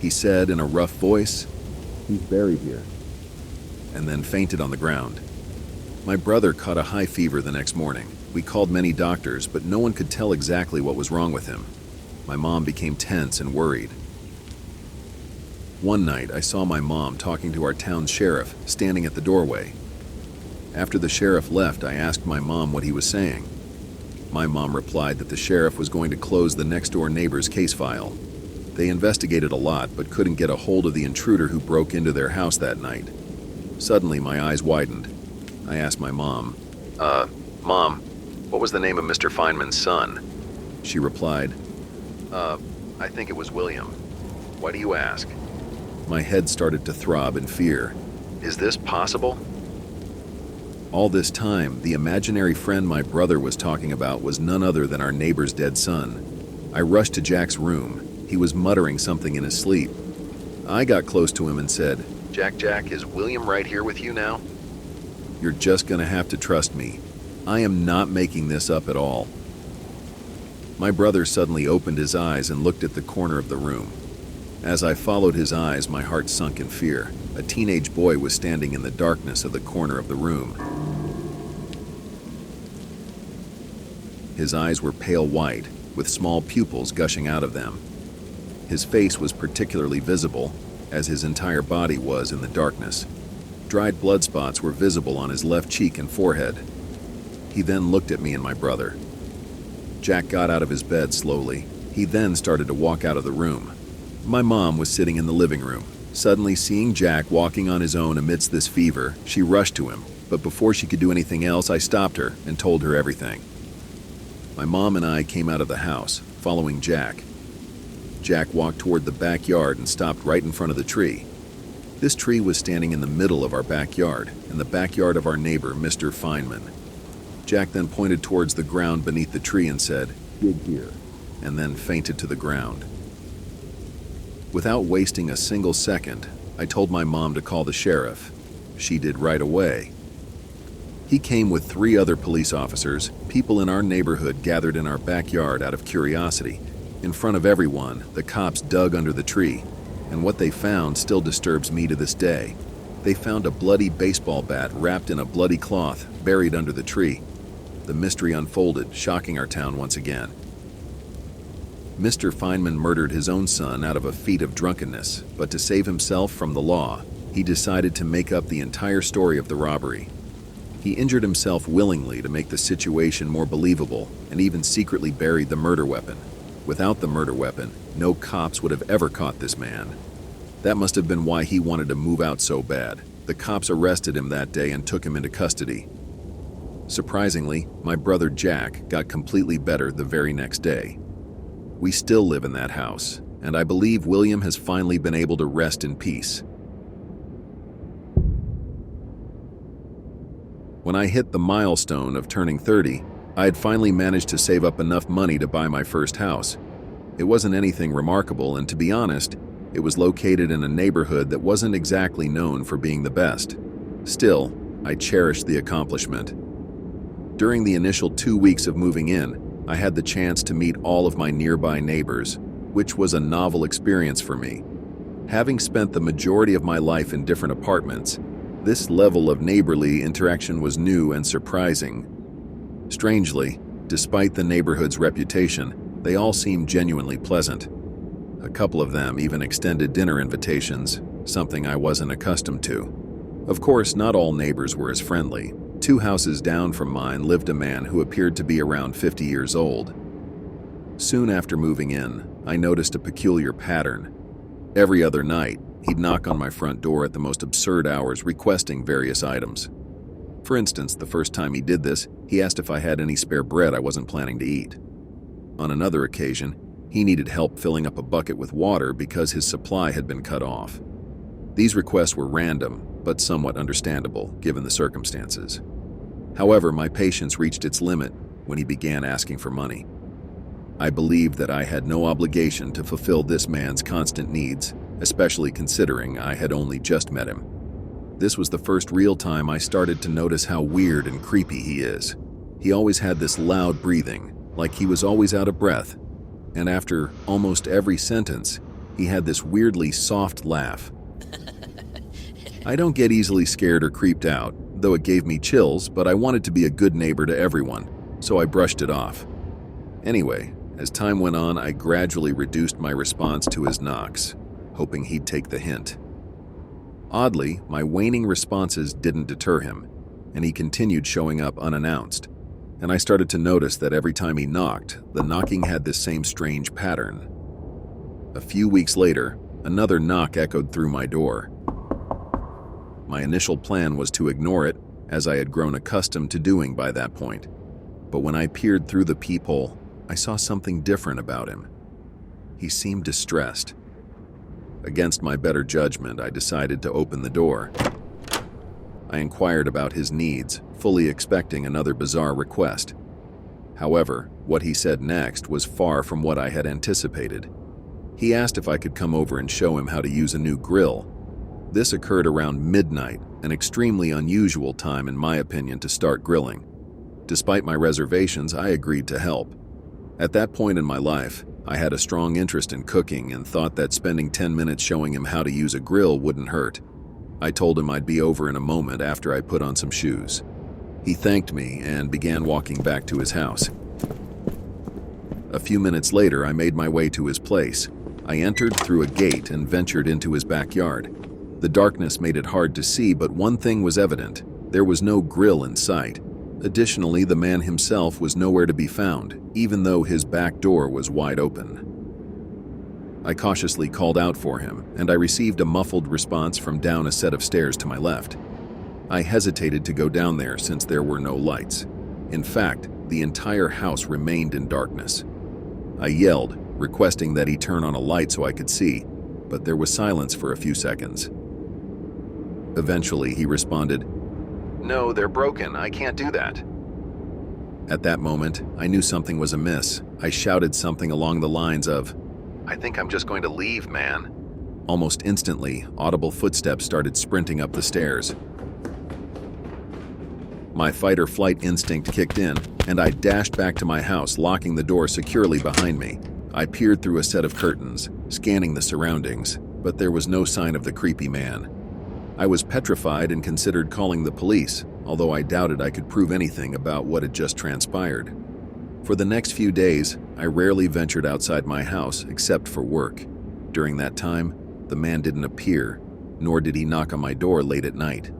He said in a rough voice, "He's buried here," and then fainted on the ground. My brother caught a high fever the next morning. We called many doctors, but no one could tell exactly what was wrong with him. My mom became tense and worried. One night, I saw my mom talking to our town's sheriff, standing at the doorway. After the sheriff left, I asked my mom what he was saying. My mom replied that the sheriff was going to close the next-door neighbor's case file. They investigated a lot, but couldn't get a hold of the intruder who broke into their house that night. Suddenly, my eyes widened. I asked my mom, Mom, what was the name of Mr. Feynman's son?" She replied, I think it was William." "Why do you ask?" My head started to throb in fear. Is this possible? All this time, the imaginary friend my brother was talking about was none other than our neighbor's dead son. I rushed to Jack's room. He was muttering something in his sleep. I got close to him and said, Jack, is William right here with you now?" "You're just gonna have to trust me. I am not making this up at all." My brother suddenly opened his eyes and looked at the corner of the room. As I followed his eyes, my heart sunk in fear. A teenage boy was standing in the darkness of the corner of the room. His eyes were pale white, with small pupils gushing out of them. His face was particularly visible, as his entire body was in the darkness. Dried blood spots were visible on his left cheek and forehead. He then looked at me and my brother. Jack got out of his bed slowly. He then started to walk out of the room. My mom was sitting in the living room. Suddenly, seeing Jack walking on his own amidst this fever, she rushed to him, but before she could do anything else, I stopped her and told her everything. My mom and I came out of the house, following Jack. Jack walked toward the backyard and stopped right in front of the tree. This tree was standing in the middle of our backyard, in the backyard of our neighbor, Mr. Feynman. Jack then pointed towards the ground beneath the tree and said, "Dig here," and then fainted to the ground. Without wasting a single second, I told my mom to call the sheriff. She did right away. He came with 3 other police officers. People in our neighborhood gathered in our backyard out of curiosity. In front of everyone, the cops dug under the tree, and what they found still disturbs me to this day. They found a bloody baseball bat wrapped in a bloody cloth, buried under the tree. The mystery unfolded, shocking our town once again. Mr. Feynman murdered his own son out of a fit of drunkenness, but to save himself from the law, he decided to make up the entire story of the robbery. He injured himself willingly to make the situation more believable and even secretly buried the murder weapon. Without the murder weapon, no cops would have ever caught this man. That must have been why he wanted to move out so bad. The cops arrested him that day and took him into custody. Surprisingly, my brother Jack got completely better the very next day. We still live in that house, and I believe William has finally been able to rest in peace. When I hit the milestone of turning 30, I had finally managed to save up enough money to buy my first house. It wasn't anything remarkable, and to be honest, it was located in a neighborhood that wasn't exactly known for being the best. Still, I cherished the accomplishment. During the initial 2 weeks of moving in, I had the chance to meet all of my nearby neighbors, which was a novel experience for me. Having spent the majority of my life in different apartments, this level of neighborly interaction was new and surprising. Strangely, despite the neighborhood's reputation, they all seemed genuinely pleasant. A couple of them even extended dinner invitations, something I wasn't accustomed to. Of course, not all neighbors were as friendly. 2 houses down from mine lived a man who appeared to be around 50 years old. Soon after moving in, I noticed a peculiar pattern. Every other night, he'd knock on my front door at the most absurd hours requesting various items. For instance, the first time he did this, he asked if I had any spare bread I wasn't planning to eat. On another occasion, He needed help filling up a bucket with water because his supply had been cut off. These requests were random, but somewhat understandable given the circumstances. However, my patience reached its limit when he began asking for money. I believed that I had no obligation to fulfill this man's constant needs, especially considering I had only just met him. This was the first real time I started to notice how weird and creepy he is. He always had this loud breathing, like he was always out of breath, and after almost every sentence, he had this weirdly soft laugh. I don't get easily scared or creeped out, though it gave me chills, but I wanted to be a good neighbor to everyone, so I brushed it off. Anyway, as time went on, I gradually reduced my response to his knocks, hoping he'd take the hint. Oddly, my waning responses didn't deter him, and he continued showing up unannounced, and I started to notice that every time he knocked, the knocking had this same strange pattern. A few weeks later, another knock echoed through my door. My initial plan was to ignore it, as I had grown accustomed to doing by that point. But when I peered through the peephole, I saw something different about him. He seemed distressed. Against my better judgment, I decided to open the door. I inquired about his needs, fully expecting another bizarre request. However, what he said next was far from what I had anticipated. He asked if I could come over and show him how to use a new grill. This occurred around midnight, an extremely unusual time in my opinion to start grilling. Despite my reservations, I agreed to help. At that point in my life, I had a strong interest in cooking and thought that spending 10 minutes showing him how to use a grill wouldn't hurt. I told him I'd be over in a moment after I put on some shoes. He thanked me and began walking back to his house. A few minutes later, I made my way to his place. I entered through a gate and ventured into his backyard. The darkness made it hard to see, but one thing was evident. There was no grill in sight. Additionally, the man himself was nowhere to be found, even though his back door was wide open. I cautiously called out for him, and I received a muffled response from down a set of stairs to my left. I hesitated to go down there since there were no lights. In fact, the entire house remained in darkness. I yelled, requesting that he turn on a light so I could see, but there was silence for a few seconds. Eventually, he responded, "No, they're broken. I can't do that." At that moment, I knew something was amiss. I shouted something along the lines of, "I think I'm just going to leave, man." Almost instantly, audible footsteps started sprinting up the stairs. My fight-or-flight instinct kicked in, and I dashed back to my house, locking the door securely behind me. I peered through a set of curtains, scanning the surroundings, but there was no sign of the creepy man. I was petrified and considered calling the police, although I doubted I could prove anything about what had just transpired. For the next few days, I rarely ventured outside my house except for work. During that time, the man didn't appear, nor did he knock on my door late at night.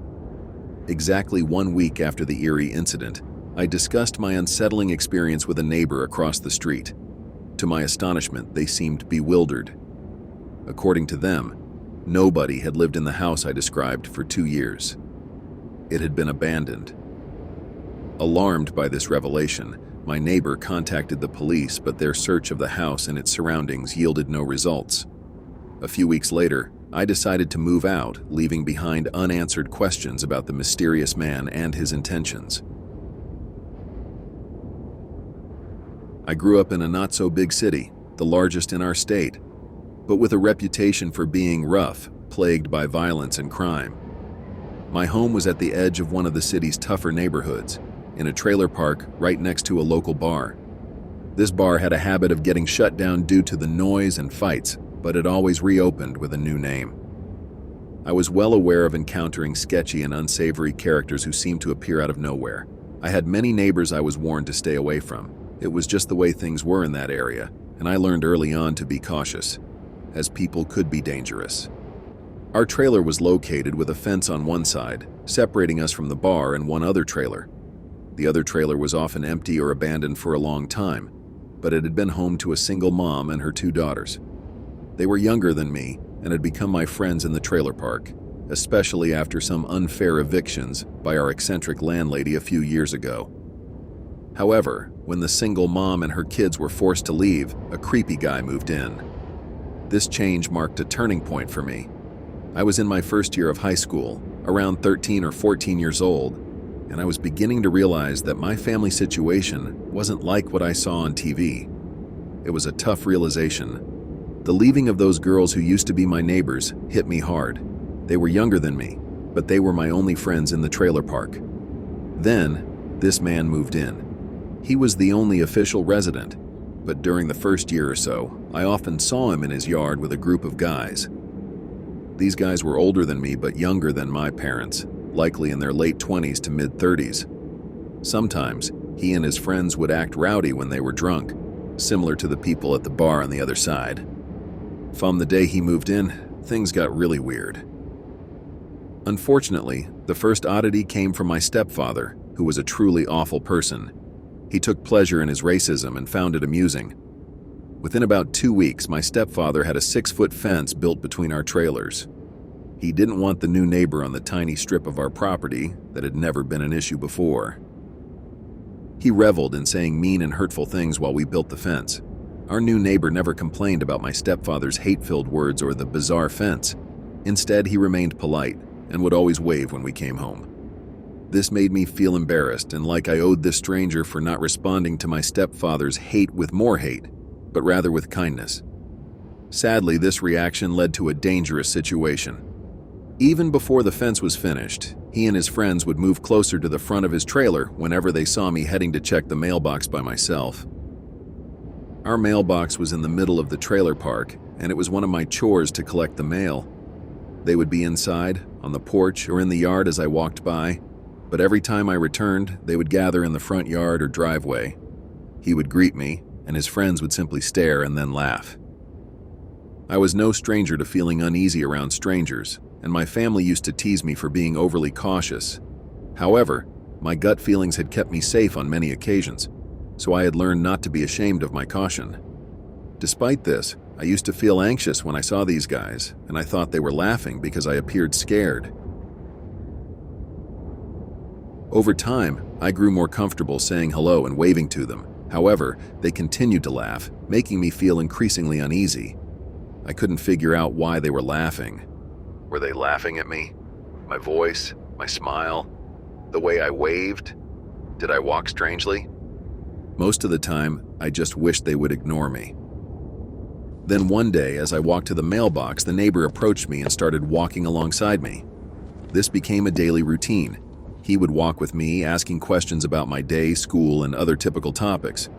Exactly 1 week after the eerie incident, I discussed my unsettling experience with a neighbor across the street. To my astonishment, they seemed bewildered. According to them, nobody had lived in the house I described for 2 years. It had been abandoned. Alarmed by this revelation, my neighbor contacted the police, but their search of the house and its surroundings yielded no results. A few weeks later, I decided to move out, leaving behind unanswered questions about the mysterious man and his intentions. I grew up in a not-so-big city, the largest in our state, but with a reputation for being rough, plagued by violence and crime. My home was at the edge of one of the city's tougher neighborhoods, in a trailer park right next to a local bar. This bar had a habit of getting shut down due to the noise and fights, but it always reopened with a new name. I was well aware of encountering sketchy and unsavory characters who seemed to appear out of nowhere. I had many neighbors I was warned to stay away from. It was just the way things were in that area, and I learned early on to be cautious, as people could be dangerous. Our trailer was located with a fence on one side, separating us from the bar and one other trailer. The other trailer was often empty or abandoned for a long time, but it had been home to a single mom and her 2 daughters. They were younger than me and had become my friends in the trailer park, especially after some unfair evictions by our eccentric landlady a few years ago. However, when the single mom and her kids were forced to leave, a creepy guy moved in. This change marked a turning point for me. I was in my first year of high school, around 13 or 14 years old, and I was beginning to realize that my family situation wasn't like what I saw on TV. It was a tough realization. The leaving of those girls who used to be my neighbors hit me hard. They were younger than me, but they were my only friends in the trailer park. Then, this man moved in. He was the only official resident, but during the first year or so, I often saw him in his yard with a group of guys. These guys were older than me but younger than my parents, likely in their late 20s to mid-30s. Sometimes, he and his friends would act rowdy when they were drunk, similar to the people at the bar on the other side. From the day he moved in, things got really weird. Unfortunately, the first oddity came from my stepfather, who was a truly awful person. He took pleasure in his racism and found it amusing. Within about 2 weeks, my stepfather had a 6-foot fence built between our trailers. He didn't want the new neighbor on the tiny strip of our property that had never been an issue before. He reveled in saying mean and hurtful things while we built the fence. Our new neighbor never complained about my stepfather's hate-filled words or the bizarre fence. Instead, he remained polite and would always wave when we came home. This made me feel embarrassed and like I owed this stranger for not responding to my stepfather's hate with more hate, but rather with kindness. Sadly, this reaction led to a dangerous situation. Even before the fence was finished, he and his friends would move closer to the front of his trailer whenever they saw me heading to check the mailbox by myself. Our mailbox was in the middle of the trailer park, and it was one of my chores to collect the mail. They would be inside, on the porch, or in the yard as I walked by, but every time I returned, they would gather in the front yard or driveway. He would greet me, and his friends would simply stare and then laugh. I was no stranger to feeling uneasy around strangers, and my family used to tease me for being overly cautious. However, my gut feelings had kept me safe on many occasions, so I had learned not to be ashamed of my caution. Despite this, I used to feel anxious when I saw these guys, and I thought they were laughing because I appeared scared. Over time, I grew more comfortable saying hello and waving to them. However, they continued to laugh, making me feel increasingly uneasy. I couldn't figure out why they were laughing. Were they laughing at me? My voice? My smile? The way I waved? Did I walk strangely? Most of the time, I just wished they would ignore me. Then one day, as I walked to the mailbox, the neighbor approached me and started walking alongside me. This became a daily routine. He would walk with me, asking questions about my day, school, and other typical topics.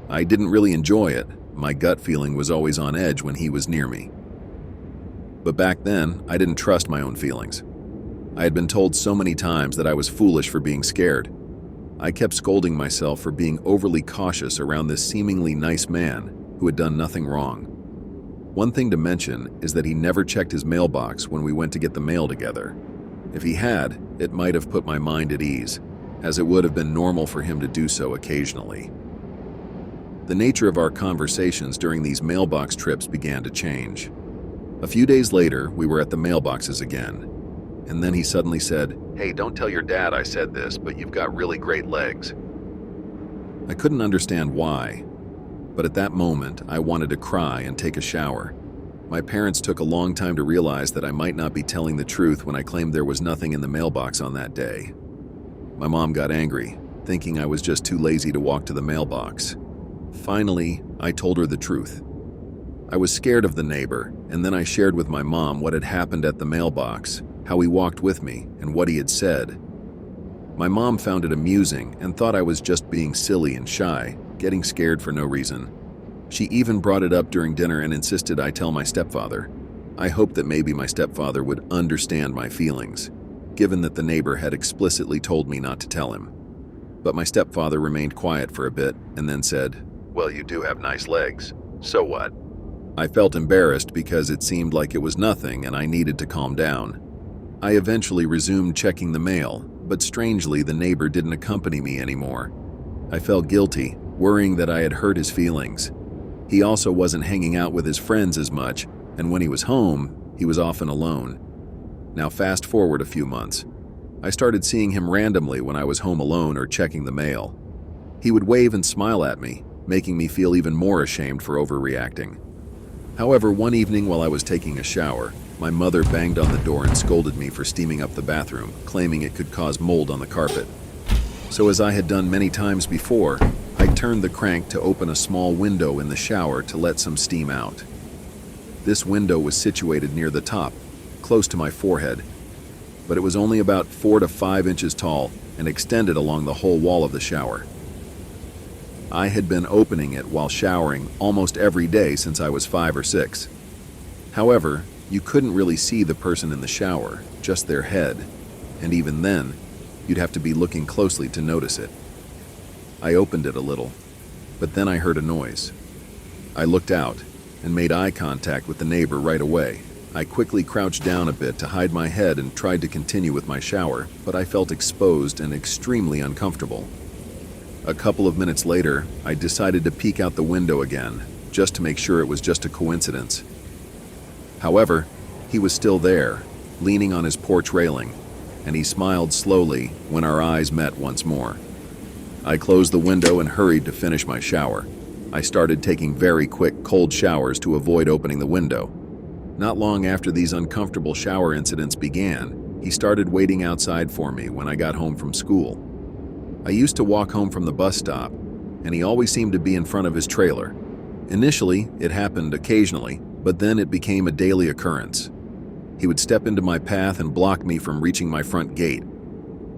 I didn't really enjoy it. My gut feeling was always on edge when he was near me. But back then, I didn't trust my own feelings. I had been told so many times that I was foolish for being scared. I kept scolding myself for being overly cautious around this seemingly nice man who had done nothing wrong. One thing to mention is that he never checked his mailbox when we went to get the mail together. If he had, it might have put my mind at ease, as it would have been normal for him to do so occasionally. The nature of our conversations during these mailbox trips began to change. A few days later, we were at the mailboxes again, and then he suddenly said, "Hey, don't tell your dad I said this, but you've got really great legs." I couldn't understand why, but at that moment, I wanted to cry and take a shower. My parents took a long time to realize that I might not be telling the truth when I claimed there was nothing in the mailbox on that day. My mom got angry, thinking I was just too lazy to walk to the mailbox. Finally, I told her the truth. I was scared of the neighbor, and then I shared with my mom what had happened at the mailbox, how he walked with me, and what he had said. My mom found it amusing and thought I was just being silly and shy, getting scared for no reason. She even brought it up during dinner and insisted I tell my stepfather. I hoped that maybe my stepfather would understand my feelings, given that the neighbor had explicitly told me not to tell him. But my stepfather remained quiet for a bit and then said, "Well, you do have nice legs. So what?" I felt embarrassed because it seemed like it was nothing and I needed to calm down. I eventually resumed checking the mail, but strangely the neighbor didn't accompany me anymore. I felt guilty, worrying that I had hurt his feelings. He also wasn't hanging out with his friends as much, and when he was home, he was often alone. Now fast forward a few months. I started seeing him randomly when I was home alone or checking the mail. He would wave and smile at me, making me feel even more ashamed for overreacting. However, one evening while I was taking a shower, my mother banged on the door and scolded me for steaming up the bathroom, claiming it could cause mold on the carpet. So as I had done many times before, I turned the crank to open a small window in the shower to let some steam out. This window was situated near the top, close to my forehead, but it was only about 4 to 5 inches tall and extended along the whole wall of the shower. I had been opening it while showering almost every day since I was 5 or 6. However, you couldn't really see the person in the shower, just their head, and even then, you'd have to be looking closely to notice it. I opened it a little, but then I heard a noise. I looked out and made eye contact with the neighbor right away. I quickly crouched down a bit to hide my head and tried to continue with my shower, but I felt exposed and extremely uncomfortable. A couple of minutes later, I decided to peek out the window again, just to make sure it was just a coincidence. However, he was still there, leaning on his porch railing, and he smiled slowly when our eyes met once more. I closed the window and hurried to finish my shower. I started taking very quick, cold showers to avoid opening the window. Not long after these uncomfortable shower incidents began, he started waiting outside for me when I got home from school. I used to walk home from the bus stop, and he always seemed to be in front of his trailer. Initially, it happened occasionally, but then it became a daily occurrence. He would step into my path and block me from reaching my front gate.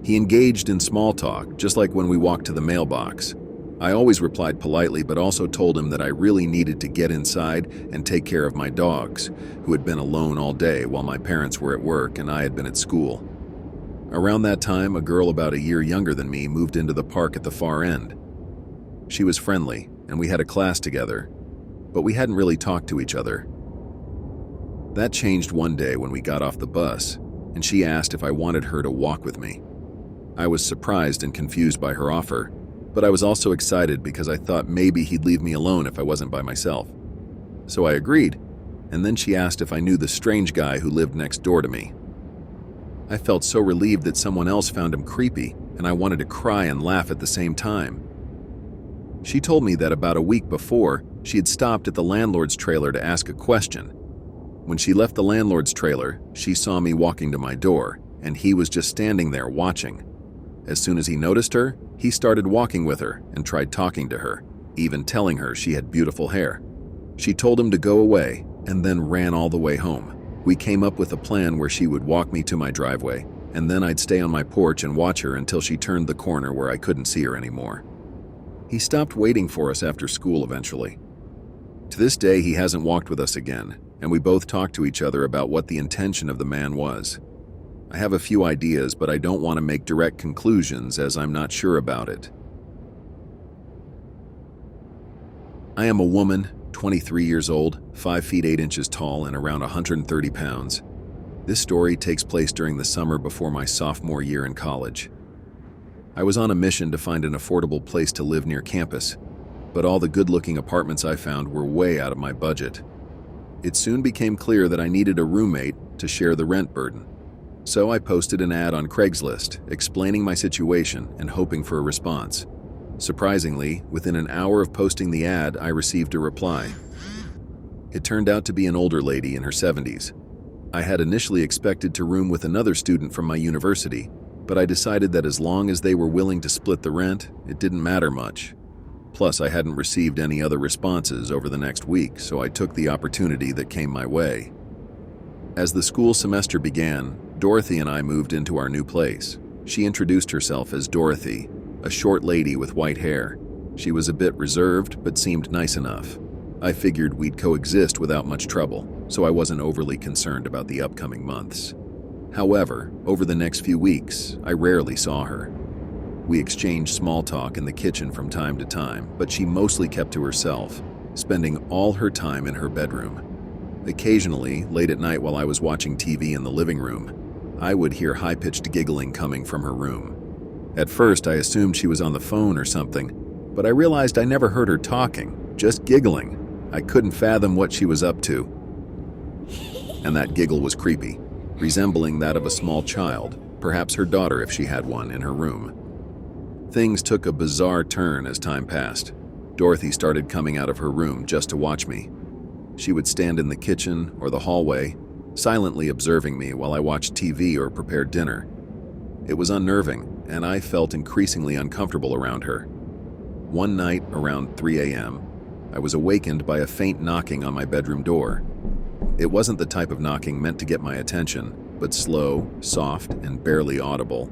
He engaged in small talk, just like when we walked to the mailbox. I always replied politely, but also told him that I really needed to get inside and take care of my dogs, who had been alone all day while my parents were at work and I had been at school. Around that time, a girl about a year younger than me moved into the park at the far end. She was friendly, and we had a class together, but we hadn't really talked to each other. That changed one day when we got off the bus, and she asked if I wanted her to walk with me. I was surprised and confused by her offer, but I was also excited because I thought maybe he'd leave me alone if I wasn't by myself. So I agreed, and then she asked if I knew the strange guy who lived next door to me. I felt so relieved that someone else found him creepy, and I wanted to cry and laugh at the same time. She told me that about a week before, she had stopped at the landlord's trailer to ask a question. When she left the landlord's trailer, she saw me walking to my door, and he was just standing there watching. As soon as he noticed her, he started walking with her and tried talking to her, even telling her she had beautiful hair. She told him to go away and then ran all the way home. We came up with a plan where she would walk me to my driveway, and then I'd stay on my porch and watch her until she turned the corner where I couldn't see her anymore. He stopped waiting for us after school eventually. To this day, he hasn't walked with us again, and we both talked to each other about what the intention of the man was. I have a few ideas, but I don't want to make direct conclusions as I'm not sure about it. I am a woman, 23 years old, 5 feet 8 inches tall, and around 130 pounds. This story takes place during the summer before my sophomore year in college. I was on a mission to find an affordable place to live near campus, but all the good-looking apartments I found were way out of my budget. It soon became clear that I needed a roommate to share the rent burden. So I posted an ad on Craigslist, explaining my situation and hoping for a response. Surprisingly, within an hour of posting the ad, I received a reply. It turned out to be an older lady in her 70s. I had initially expected to room with another student from my university, but I decided that as long as they were willing to split the rent, it didn't matter much. Plus, I hadn't received any other responses over the next week, so I took the opportunity that came my way. As the school semester began, Dorothy and I moved into our new place. She introduced herself as Dorothy, a short lady with white hair. She was a bit reserved, but seemed nice enough. I figured we'd coexist without much trouble, so I wasn't overly concerned about the upcoming months. However, over the next few weeks, I rarely saw her. We exchanged small talk in the kitchen from time to time, but she mostly kept to herself, spending all her time in her bedroom. Occasionally, late at night while I was watching TV in the living room, I would hear high-pitched giggling coming from her room. At first, I assumed she was on the phone or something, but I realized I never heard her talking, just giggling. I couldn't fathom what she was up to. And that giggle was creepy, resembling that of a small child, perhaps her daughter if she had one, in her room. Things took a bizarre turn as time passed. Dorothy started coming out of her room just to watch me. She would stand in the kitchen or the hallway, silently observing me while I watched TV or prepared dinner. It was unnerving, and I felt increasingly uncomfortable around her. One night, around 3 a.m., I was awakened by a faint knocking on my bedroom door. It wasn't the type of knocking meant to get my attention, but slow, soft, and barely audible.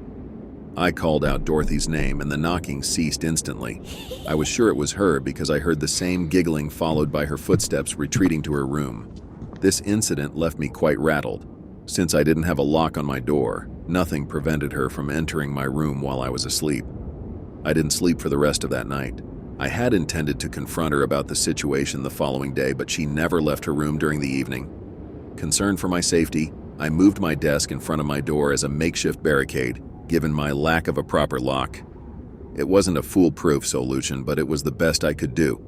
I called out Dorothy's name, and the knocking ceased instantly. I was sure it was her because I heard the same giggling followed by her footsteps retreating to her room. This incident left me quite rattled. Since I didn't have a lock on my door, nothing prevented her from entering my room while I was asleep. I didn't sleep for the rest of that night. I had intended to confront her about the situation the following day, but she never left her room during the evening. Concerned for my safety, I moved my desk in front of my door as a makeshift barricade, given my lack of a proper lock. It wasn't a foolproof solution, but it was the best I could do.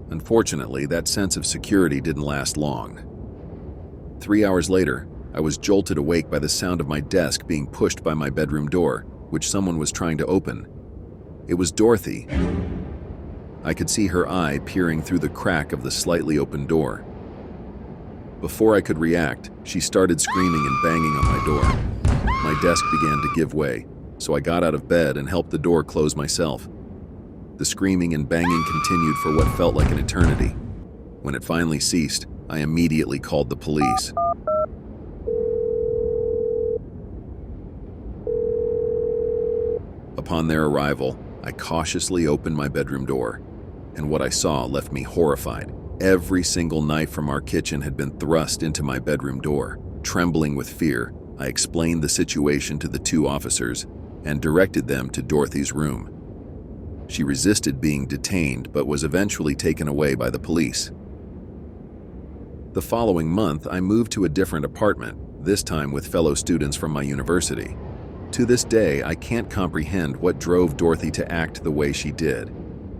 Unfortunately, that sense of security didn't last long. 3 hours later, I was jolted awake by the sound of my desk being pushed by my bedroom door, which someone was trying to open. It was Dorothy. I could see her eye peering through the crack of the slightly open door. Before I could react, she started screaming and banging on my door. My desk began to give way, so I got out of bed and helped the door close myself. The screaming and banging continued for what felt like an eternity. When it finally ceased, I immediately called the police. Upon their arrival, I cautiously opened my bedroom door, and what I saw left me horrified. Every single knife from our kitchen had been thrust into my bedroom door. Trembling with fear, I explained the situation to the two officers and directed them to Dorothy's room. She resisted being detained but was eventually taken away by the police. The following month, I moved to a different apartment, this time with fellow students from my university. To this day, I can't comprehend what drove Dorothy to act the way she did.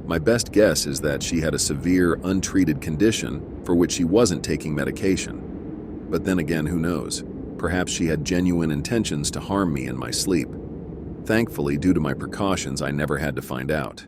My best guess is that she had a severe, untreated condition for which she wasn't taking medication. But then again, who knows? Perhaps she had genuine intentions to harm me in my sleep. Thankfully, due to my precautions, I never had to find out.